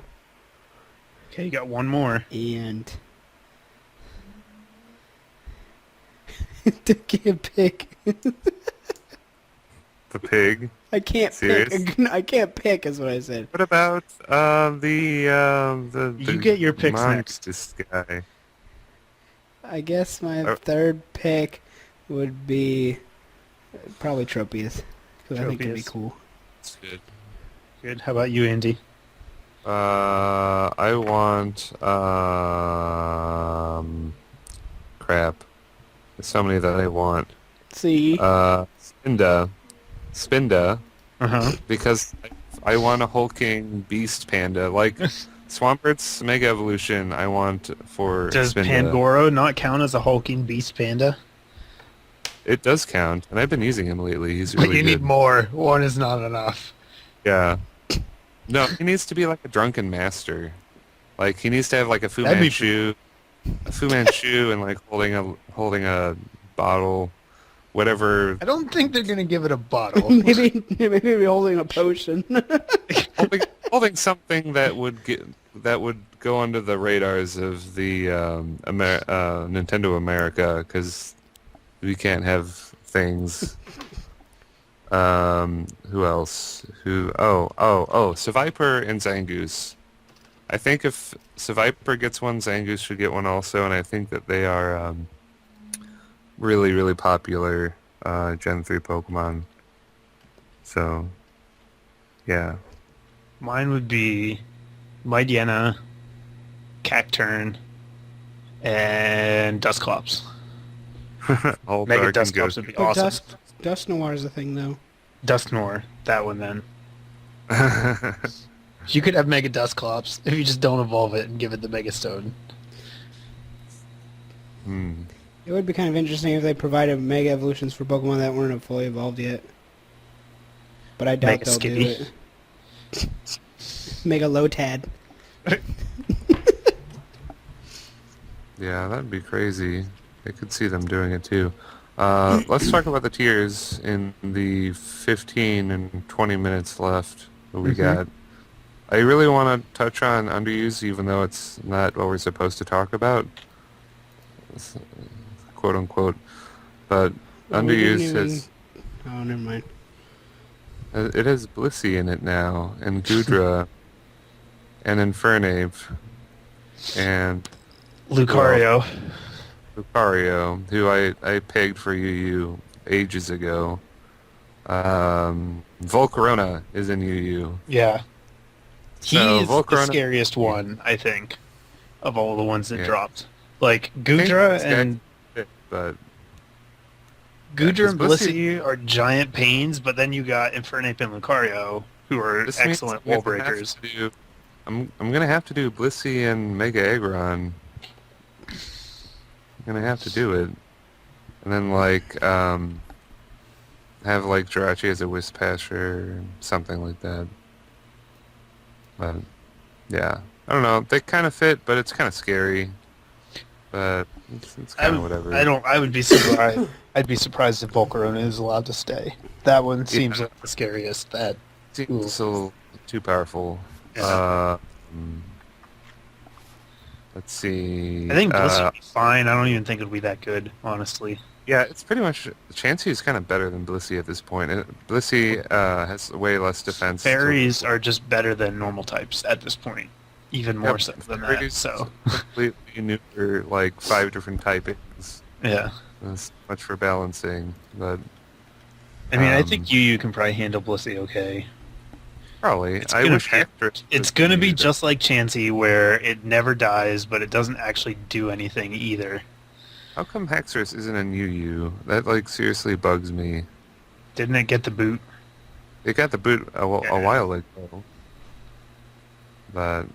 Okay, you got one more. and I can't pick. The pig. I can't Serious? pick. I can't pick. Is what I said. What about the You get your picks next. This guy. I guess my Oh. third pick would be probably Tropius because I think it'd be Tropius. cool. That's good. Good. How about you, Andy? I want crap. There's so many that I want. See, Spinda, Uh-huh. because I want a hulking beast panda like Swampert's Mega Evolution. I want for Does Spinda. Pangoro not count as a hulking beast panda? It does count, and I've been using him lately. He's But really you good. need more. One is not enough. Yeah. No, he needs to be like a drunken master. Like he needs to have like a Fu That'd be Manchu, and like holding a bottle, whatever. I don't think they're going to give it a bottle. maybe be holding a potion. holding something that would go under the radars of the Nintendo America, because we can't have things Who else? Seviper and Zangoose. I think if Seviper gets one, Zangoose should get one also, and I think that they are really, really popular Gen 3 Pokemon. So, yeah. Mine would be Mightyena, Cacturn, and Dusclops. All Mega dark and Dusclops would be But awesome. Dust Noir is a thing, though. Dusknoir, that one then. ghost. You could have Mega Dusclops if you just don't evolve it and give it the Mega Stone. It would be kind of interesting if they provided Mega Evolutions for Pokemon that weren't fully evolved yet. But I doubt Mega they'll Skitty. do it. Mega Lotad. Yeah, that'd be crazy. I could see them doing it too. Let's talk about the tiers in the 15 and 20 minutes left that we got. I really want to touch on underuse, even though it's not what we're supposed to talk about, quote unquote. But Well, we didn't underuse even- has Oh, never mind. it has Blissey in it now, and Goodra, and Infernape, and Lucario. Lucario, who I pegged for UU ages ago. Volcarona is in UU. Yeah. So, He's the Volcarona- scariest one, I think, of all the ones that Yeah. dropped. Like, I think Goodra this guy- and But Goodra is and Blissey- Blissey are giant pains, but then you got Infernape and Lucario, who are this means excellent I'm wall gonna have breakers. to do- I'm gonna have to do Blissey and Mega Aggron. I'm gonna have to do it, and then have like Jirachi as a Wispasher, something like that. But yeah, I don't know. They kind of fit, but it's kind of scary. But it's kind of whatever. I would be surprised. I'd be surprised if Volcarona is allowed to stay. That one seems like the scariest. That It's a little too powerful. Yeah. Let's see. I think Blissey would be fine. I don't even think it would be that good, honestly. Yeah, it's pretty much Chansey is kind of better than Blissey at this point. Blissey has way less defense. Fairies are just better than normal types at this point, even more so than that. Fairies So completely new for like 5 different typings. yeah, That's much for balancing, but I mean, I think you can probably handle Blissey okay. probably. It's I gonna wish be- Hector. It's going to be just like Chansey, where it never dies, but it doesn't actually do anything either. How come Hexorus isn't in UU? That like seriously bugs me. Didn't it get the boot? It got the boot a while ago, but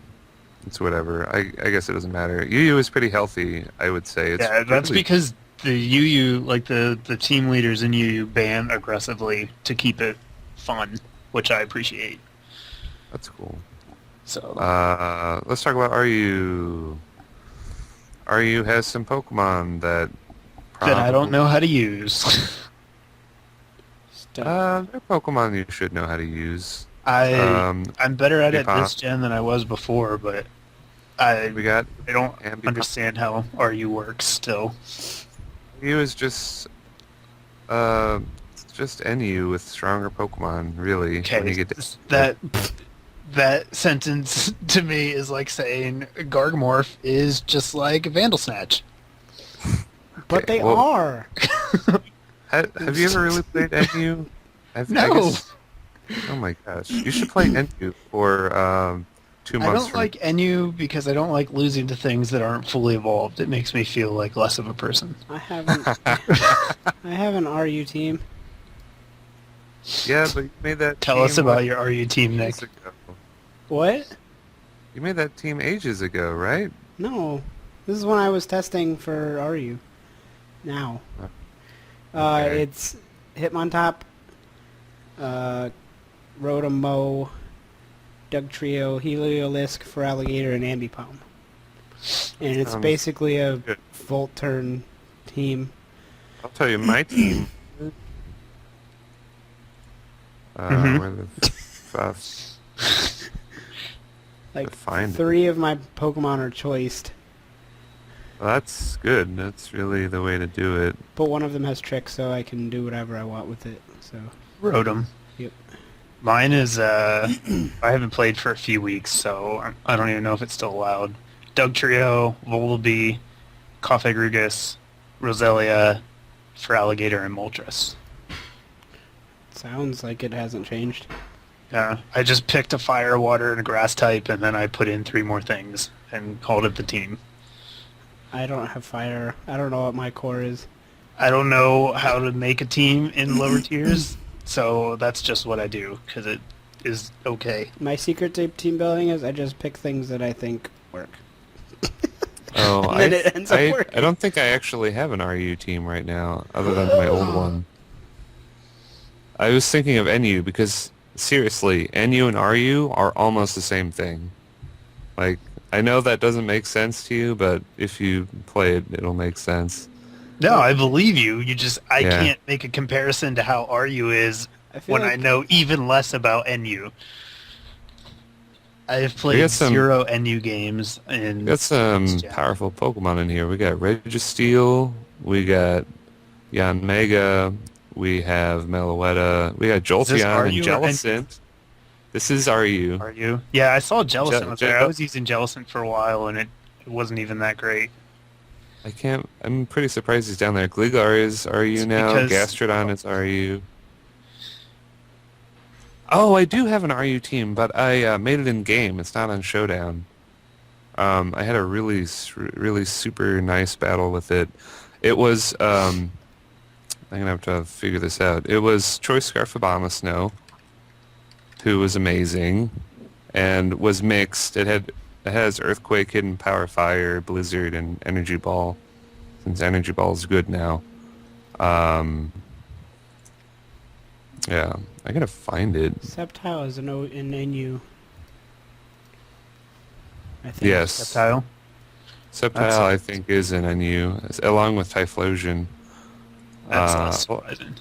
it's whatever. I guess it doesn't matter. UU is pretty healthy, I would say. It's Yeah, that's really- because the UU, like the team leaders in UU, ban aggressively to keep it fun, which I appreciate. That's cool. So Let's talk about RU. RU has some Pokemon that that I don't know how to use. Stuff. They're Pokemon you should know how to use. I'm better at it Ambipom. this gen than I was before, but We got I don't Ambipom. understand how RU works still. RU is just NU with stronger Pokemon, really. Okay, When you get that sentence to me is like saying Gargmorph is just like Vandal Snatch. But they well- are. Have you ever really played NU? No. Oh my gosh, you should play NU for 2 I months. don't like NU because I don't like losing to things that aren't fully evolved. It makes me feel like less of a person. I haven't. I have an RU team. Yeah, but you made that. Tell us team, about like, your RU team, Nick. ages ago. What? You made that team ages ago, right? No. This is when I was testing for RU. Now. Okay. It's Hitmontop, Rotom-Mow, Dugtrio, Heliolisk, Feraligatr, and Ambipom. And it's Sounds basically a good. Volt turn team. I'll tell you my team. Mhm. Where the fuss? Like, Find it. 3 of my Pokemon are choiced, Well, that's good. That's really the way to do it. but one of them has tricks, so I can do whatever I want with it. So Rotom. Yep. Mine is, I haven't played for a few weeks, so I don't even know if it's still allowed. Dugtrio, Volibee, Cofagrugus, Roselia, Feraligatr, and Moltres. Sounds like it hasn't changed. Yeah, I just picked a fire, water, and a grass type, and then I put in 3 more things and called it the team. I don't have fire. I don't know what my core is. I don't know how to make a team in lower tiers, so that's just what I do, because it is okay. My secret to team building is I just pick things that I think work. Oh, And then it ends up working. I don't think I actually have an RU team right now, other than my old one. I was thinking of NU because, seriously, NU and RU are almost the same thing. Like, I know that doesn't make sense to you, but if you play it, it'll make sense. No, I believe you. I Yeah. can't make a comparison to how RU is I feel when like I know even less about NU. I've played got some- 0 NU games, and We got some Yeah. powerful Pokemon in here. We got Registeel, we got Yanmega, we have Meloetta, we got this Jolteon and RU or Jellicent. This is RU. RU. Yeah, I saw Jellicent was there. I Jel- was using Jellicent for a while, and it wasn't even that great. I'm pretty surprised he's down there. Gligar is RU It's now. because- Gastrodon is RU. Oh, I do have an RU team, but I made it in game. It's not on Showdown. I had a really super nice battle with it. It was I'm gonna have to figure this out. It was Choice Scarf Abomasnow, who was amazing, and was mixed. It has Earthquake, Hidden Power, Fire, Blizzard, and Energy Ball. Since Energy Ball is good now. Yeah, I gotta find it. Sceptile is an NU. I think. Yes, Reptile. Sceptile I think is an NU, along with Typhlosion. That's Uh, not surprising.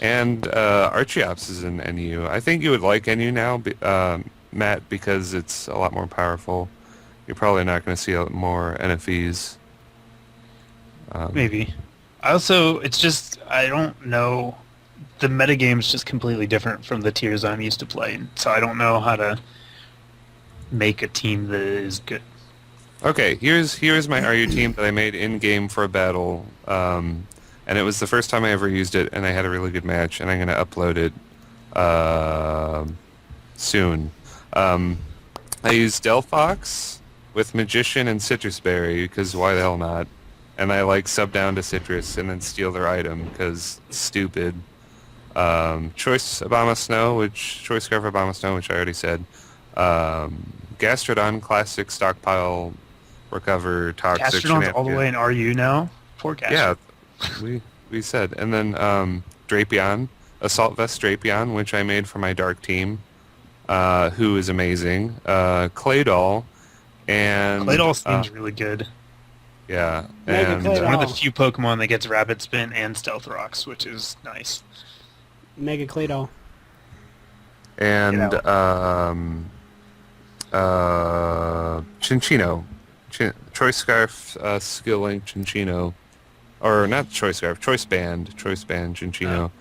And Archeops is an NU. I think you would like NU now, Matt, because it's a lot more powerful. You're probably not going to see more NFEs. Maybe. It's just, I don't know. The metagame's just completely different from the tiers I'm used to playing, so I don't know how to make a team that is good. Okay, here's my RU team that I made in game for a battle, and it was the first time I ever used it, and I had a really good match, and I'm going to upload it soon. I used Delphox with Magician and Citrus Berry, because why the hell not? And I sub down to Citrus and then steal their item, because stupid. Choice Scarf Abomasnow, which I already said. Gastrodon, Classic, Stockpile, Recover, Toxic, Gastrodon's all the Shenanigan. way in RU now? Poor Gastrodon. Yeah, we said. And then Drapion, Assault Vest Drapion, which I made for my Dark team, who is amazing. Claydol, and... Claydol seems really good. Yeah, Mega and... Claydol. One of the few Pokemon that gets Rapid Spin and Stealth Rocks, which is nice. Mega Claydol. And Get Chinchino, Choice Scarf, Skill Link, Chinchino, or not Choice Scarf, Choice Band, Chinchino.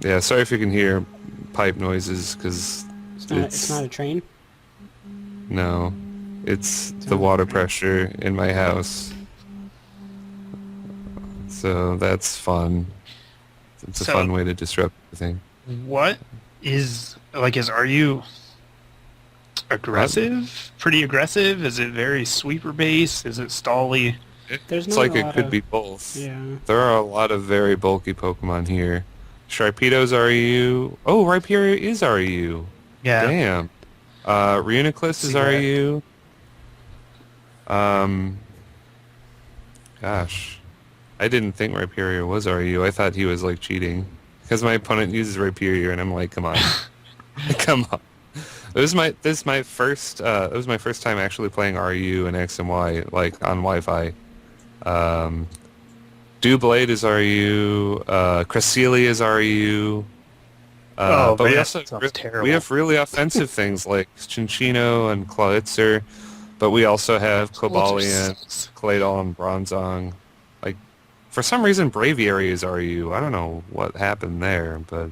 Yeah. Sorry if you can hear pipe noises, because It's not a train. no, it's the water pressure in my house. So that's fun. It's a So- fun way to disrupt everything. What is RU aggressive? Pretty aggressive? Is it very sweeper based? Is it stally? There's It's not like a it lot could of- be both. Yeah. There are a lot of very bulky Pokemon here. Sharpedo's RU. Oh, Rhyperior is RU. Yeah. Damn. Reuniclus is See that. RU. Gosh. I didn't think Rhyperior was RU. I thought he was cheating. Because my opponent uses Rhyperior and I'm like, come on. Come on. It was my first time actually playing RU and X and Y on Wi-Fi. Doublade is RU, Cresselia is RU. But we man, also that sounds terrible. we have really offensive things like Chinchino and Clawitzer, but we also have Cobalion, sucks. Claydol, and Bronzong. For some reason, Braviary is RU. I don't know what happened there, but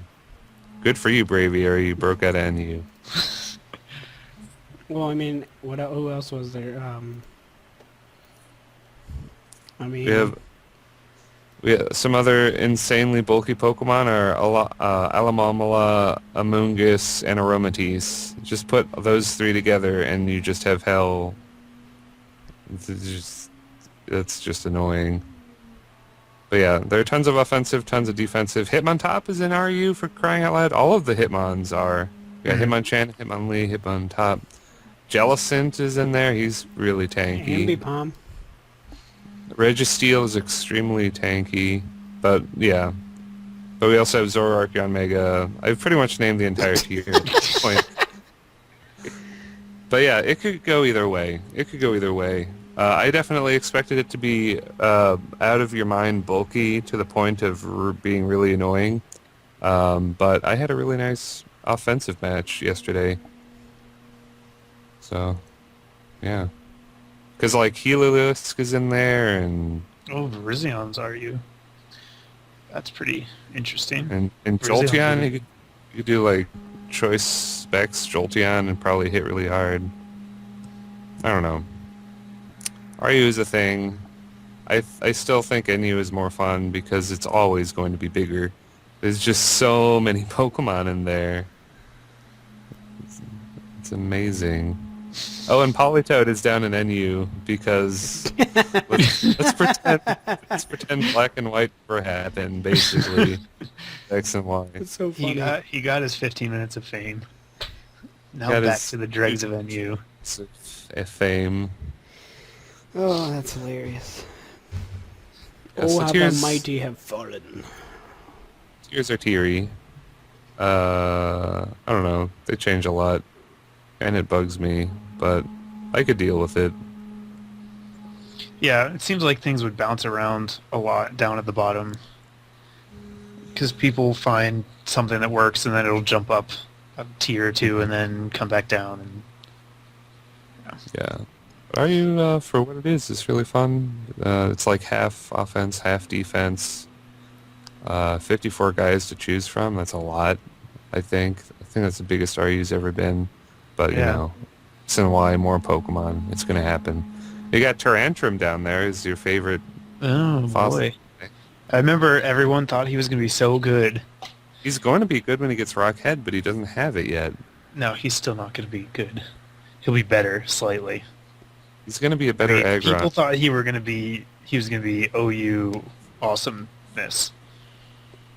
good for you, Braviary. You broke out of NU. Well, I mean, who else was there? I We mean, have some other insanely bulky Pokemon are Alamomala, Amoonguss, and Aromatisse. Just put those three together and you just have hell. That's just annoying. But yeah, there are tons of offensive, tons of defensive. Hitmontop is in RU for crying out loud. All of the Hitmons are. Yeah, Hitmonchan, Hitmonlee, Hitmontop. Jellicent is in there. He's really tanky. Ambipom. Registeel is extremely tanky. But yeah. But we also have Zoroark, Mega. I've pretty much named the entire tier at this point. But yeah, it could go either way. It could go either way. I definitely expected it to be out of your mind bulky to the point of being really annoying. But I had a really nice offensive match yesterday. So, yeah. Because, like, Heliolisk is in there, and... Oh, Virizions, are you? That's pretty interesting. And Virizion, Jolteon, really. you could do, like, choice specs Jolteon and probably hit really hard. I don't know. RU is a thing. I still think NU is more fun because it's always going to be bigger. There's just so many Pokemon in there. It's amazing. Oh, and Politoed is down in NU because let's pretend black and white never happened, basically. X and Y. It's so funny. He got his 15 minutes of fame. Now Got back his- to the dregs of NU. It's a fame. Oh, that's hilarious. Yeah, so Oh, how the tears- mighty have fallen. Tears are teary. I don't know. They change a lot, and it bugs me, but I could deal with it. Yeah, it seems like things would bounce around a lot down at the bottom. Because people find something that works and then it'll jump up a tier or two and then come back down. And Yeah. But are you, for what it is, it's really fun. It's like half offense, half defense. 54 guys to choose from. That's a lot, I think. I think that's the biggest RU's ever been. But, you Yeah. know, X and Y, more Pokemon. It's going to happen. You got Tyrantrum down there is your favorite oh fossil. boy. I remember everyone thought he was going to be so good. He's going to be good when he gets Rock Head, but he doesn't have it yet. No, he's still not going to be good. He'll be better slightly. He's going to be a better People Aggron. thought he was going to be OU awesomeness.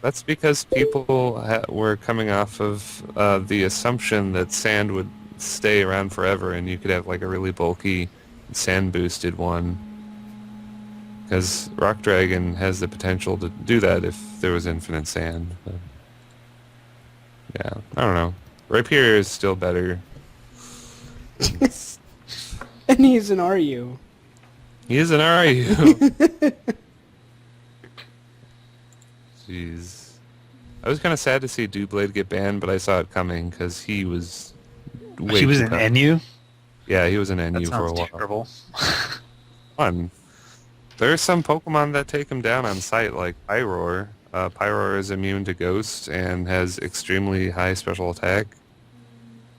That's because people were coming off of the assumption that Sand would stay around forever and you could have like a really bulky Sand boosted one. Because Rock Dragon has the potential to do that if there was infinite Sand. But yeah, I don't know. Rapier is still better. And he's an RU. He is an RU. Jeez. I was kind of sad to see Doublade get banned, but I saw it coming because he was way He was too in powerful. NU? Yeah, he was in That NU for a sounds while. terrible. Fun. There are some Pokemon that take him down on sight, like Pyroar. Pyroar is immune to Ghost and has extremely high special attack.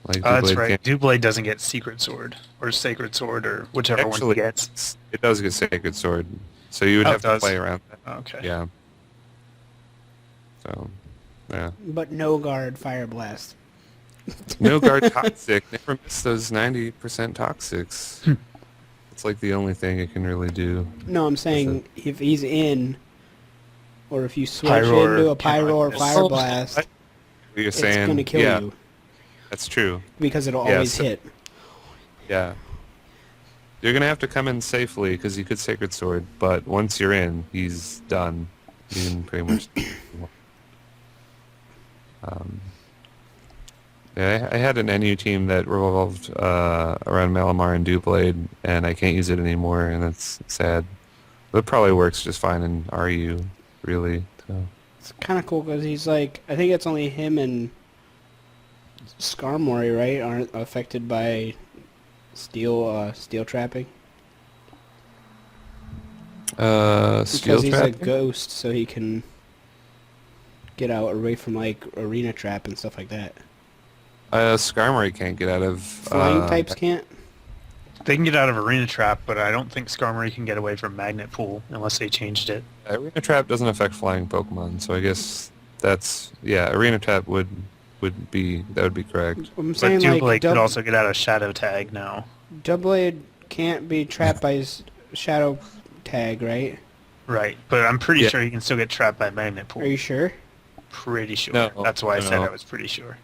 Like That's Doublade right. can't- Doublade doesn't get Secret Sword or Sacred Sword or whichever one he Actually, gets. it does get Sacred Sword, so you would Oh, have it to does? play around that. Okay. Yeah. So, yeah. But no guard, Fire Blast. No guard toxic. Never miss those 90% toxics. It's like the only thing it can really do. No, I'm saying if he's in, or if you switch Pyroar into a cannot Pyroar miss. Fire Blast, What you're it's saying, going to kill yeah, you. that's true. Because it'll Yeah, always so- hit. Yeah. You're going to have to come in safely because you could Sacred Sword, but once you're in, he's done. You can pretty much... Yeah, I had an NU team that revolved around Malamar and Doublade, and I can't use it anymore, and that's sad. But it probably works just fine in RU, really. So. It's kind of cool because he's like, I think it's only him and Skarmory, right, aren't affected by steel trapping. Steel Because he's a trap? ghost, so he can get out away from like arena trap and stuff like that. Skarmory can't get out of... Flying types can't. They can get out of Arena Trap, but I don't think Skarmory can get away from Magnet Pool unless they changed it. Arena Trap doesn't affect flying Pokemon, so I guess that's... Yeah, Arena Trap would be correct. I'm But saying Doublade like could also get out of Shadow Tag now. Doublade can't be trapped by his shadow tag, right? Right, but I'm pretty Yeah. sure he can still get trapped by Magnet Pool. Are you sure? Pretty sure. No, That's why I said no. I was pretty sure.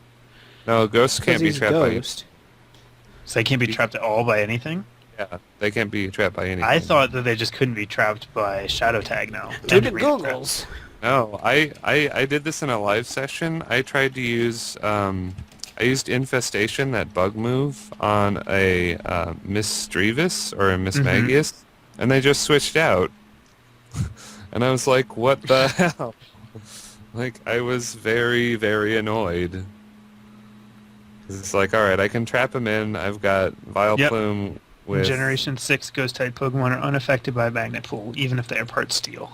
No, ghosts Because can't be he's trapped ghost. So they can't be trapped at all by anything? by... Yeah, they can't be trapped by anything. I thought that they just couldn't be trapped by Shadow Tag now. Do And the Arena Trap. googles. No, I did this in a live session. I tried to use... I used Infestation, that bug move, on a Miss Strevis or a Miss Magius, and they just switched out. And I was like, what the hell? Like, I was very, very annoyed. 'Cause it's like, alright, I can trap him in. I've got Vileplume with... Generation 6 Ghost-type Pokemon are unaffected by Magnet Pool, even if they are part Steel.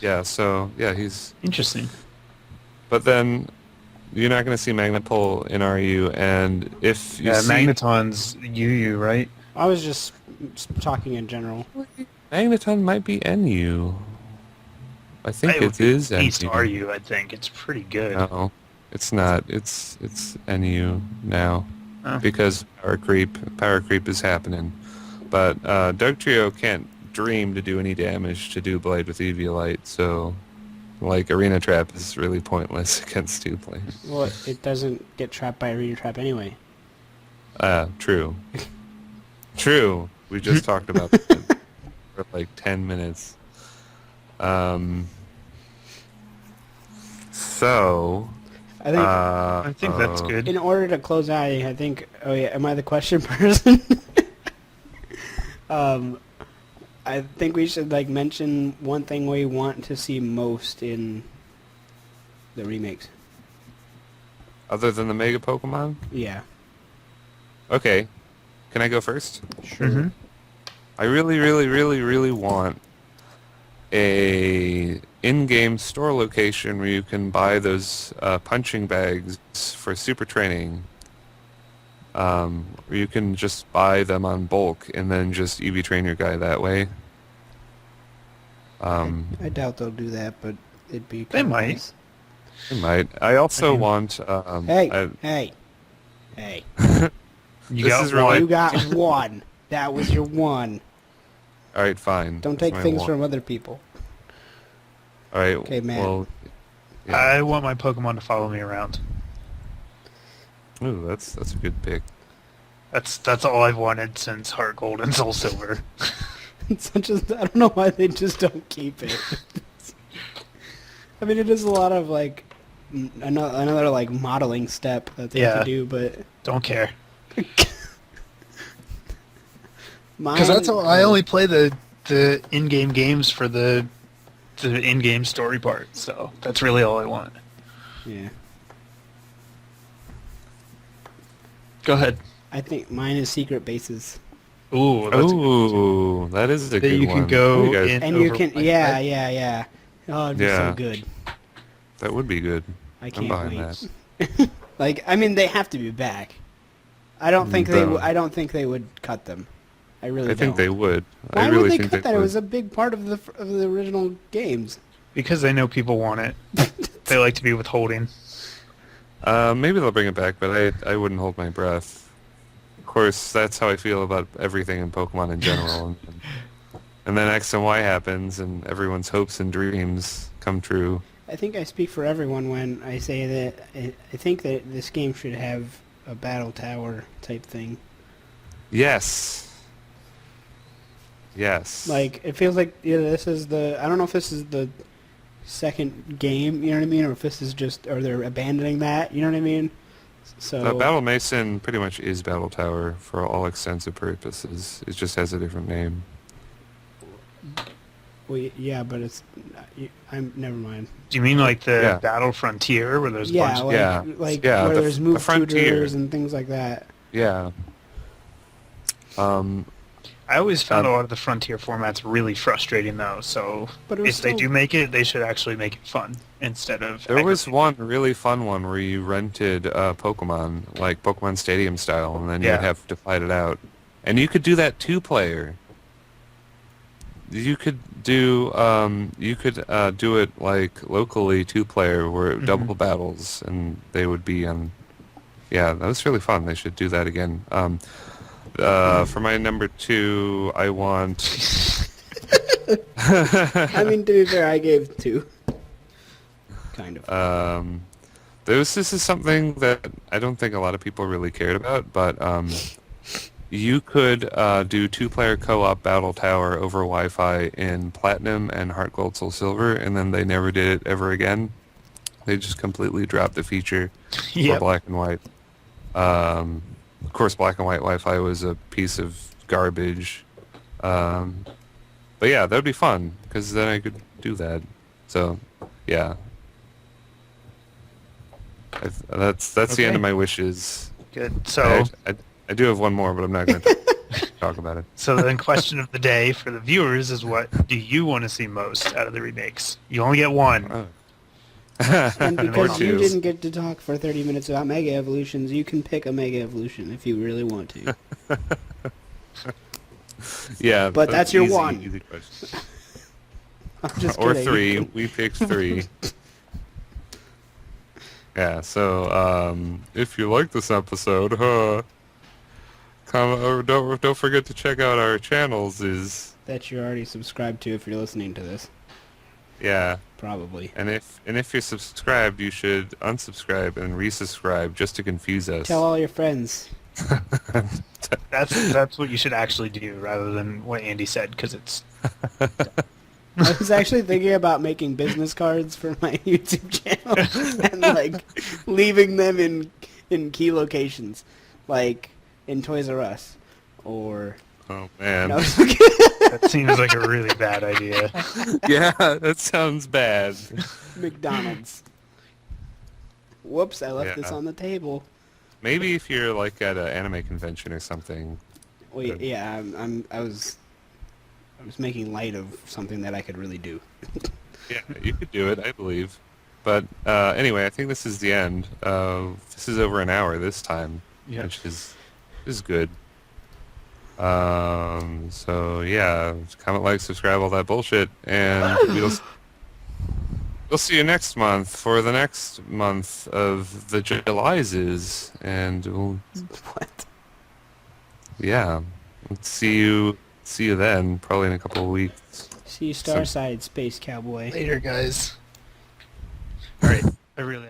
Yeah, so, yeah, he's... Interesting. But then, you're not going to see Magnet Pull in RU, and if you see... Magneton's UU, right? I was just talking in general. Magneton might be NU. I think would it be is at least NU. RU, I think. It's pretty good. No, it's not. It's NU now. Oh. Because power creep is happening. But Dugtrio can't dream to do any damage to Doublade with Eviolite, so like Arena Trap is really pointless against Doublade. Well, it doesn't get trapped by arena trap anyway. True. True. We just talked about that for like 10 minutes. So I think I think that's good. in order to close out, I think. Oh yeah, am I the question person? I think we should like mention one thing we want to see most in the remakes. Other than the Mega Pokemon? Yeah. Okay. Can I go first? Sure. Mhm. I really, really, really, really want a in-game store location where you can buy those punching bags for super training. Where you can just buy them on bulk and then just EV train your guy that way. I doubt they'll do that, but it'd be. They kinda might. nice. I might. I also mean- want... Hey, hey. You This got is really- one. You got one. That was your one. Alright, fine. Don't That's take my things one. from other people. Alright, Okay, Matt. well... Yeah. I want my Pokemon to follow me around. Ooh, that's a good pick. That's all I've wanted since Heart Gold and Soul Silver. It's such a, I don't know why they just don't keep it. I mean, it is a lot of like another like modeling step that they have Yeah. to do, but Don't care. Because that's how I mine- only play the in-game games for the in-game story part. So that's really all I want. Yeah, Go ahead. I think mine is secret bases, Ooh, that's Ooh, that is a that good you one. can go You guys- in and you over can my yeah, head. yeah. Oh, it'd be Yeah. so good. That would be good. I I'm can't behind wait. that. Like, I mean, they have to be back. I don't think Bro. I don't think they would cut them. I really I think don't. they would. Why I really would they think cut that? would. It was a big part of the original games. Because they know people want it. They like to be withholding. Maybe they'll bring it back, but I wouldn't hold my breath. Of course, that's how I feel about everything in Pokemon in general. And then X and Y happens, and everyone's hopes and dreams come true. I think I speak for everyone when I say that I think that this game should have a battle tower type thing. Yes. Yes. Like, it feels like this is I don't know if this is the second game, you know what I mean, or if this is just, or they're abandoning that, you know what I mean? So Battle Mason pretty much is Battle Tower for all extensive purposes. It just has a different name. well, yeah, but it's I'm never mind. Do you mean like the Yeah. Battle Frontier where there's a Yeah, bunch of... like Yeah. like Yeah, where the there's f- move the Frontier. tutors and things like that. Yeah. I always found a lot of the Frontier formats really frustrating, though. So But it was if they still- do make it, they should actually make it fun instead of. There was one really fun one where you rented Pokemon, like Pokemon Stadium style, and then Yeah. you'd have to fight it out. And you could do that 2-player. You could do do it like locally 2-player where double battles, and they would be on. Yeah, that was really fun. They should do that again. For my number 2, I want. I mean, to be fair, I gave 2. Kind of. This is something that I don't think a lot of people really cared about, but you could do 2-player co-op Battle Tower over Wi-Fi in Platinum and Heart Gold Soul Silver, and then they never did it ever again. They just completely dropped the feature for Black and White. Of course, Black and White Wi-Fi was a piece of garbage. But yeah, that would be fun, because then I could do that. So, yeah. That's the end of my wishes. Good. So I do have one more, but I'm not going to talk about it. So then question of the day for the viewers is, what do you want to see most out of the remakes? You only get one. Oh. And because Or you two. didn't get to talk for 30 minutes about Mega Evolutions, you can pick a Mega Evolution if you really want to. Yeah, But that's your easy, one. Easy question. I'm just Or kidding. 3. We picked 3. Yeah, so if you like this episode, don't forget to check out our channels. That you're already subscribed to if you're listening to this. Yeah, Probably. and if you're subscribed, you should unsubscribe and resubscribe just to confuse us. Tell all your friends. That's what you should actually do rather than what Andy said, because it's. I was actually thinking about making business cards for my YouTube channel and like leaving them in key locations, like in Toys R Us or. Oh man, No, That seems like a really bad idea. yeah, that sounds bad. McDonald's. Whoops! I left this Yeah. on the table. Maybe if you're like at an anime convention or something. Wait, yeah, I was making light of something that I could really do. Yeah, you could do it, I believe. But anyway, I think this is the end. This is over an hour this time, Yeah. which is good. So yeah, comment, like, subscribe, all that bullshit, and we'll see you next month for the next month of the Julys, and we'll, What? yeah, let's see you then, probably in a couple of weeks. See you, Starside Space Cowboy. Later, guys. All right. I really.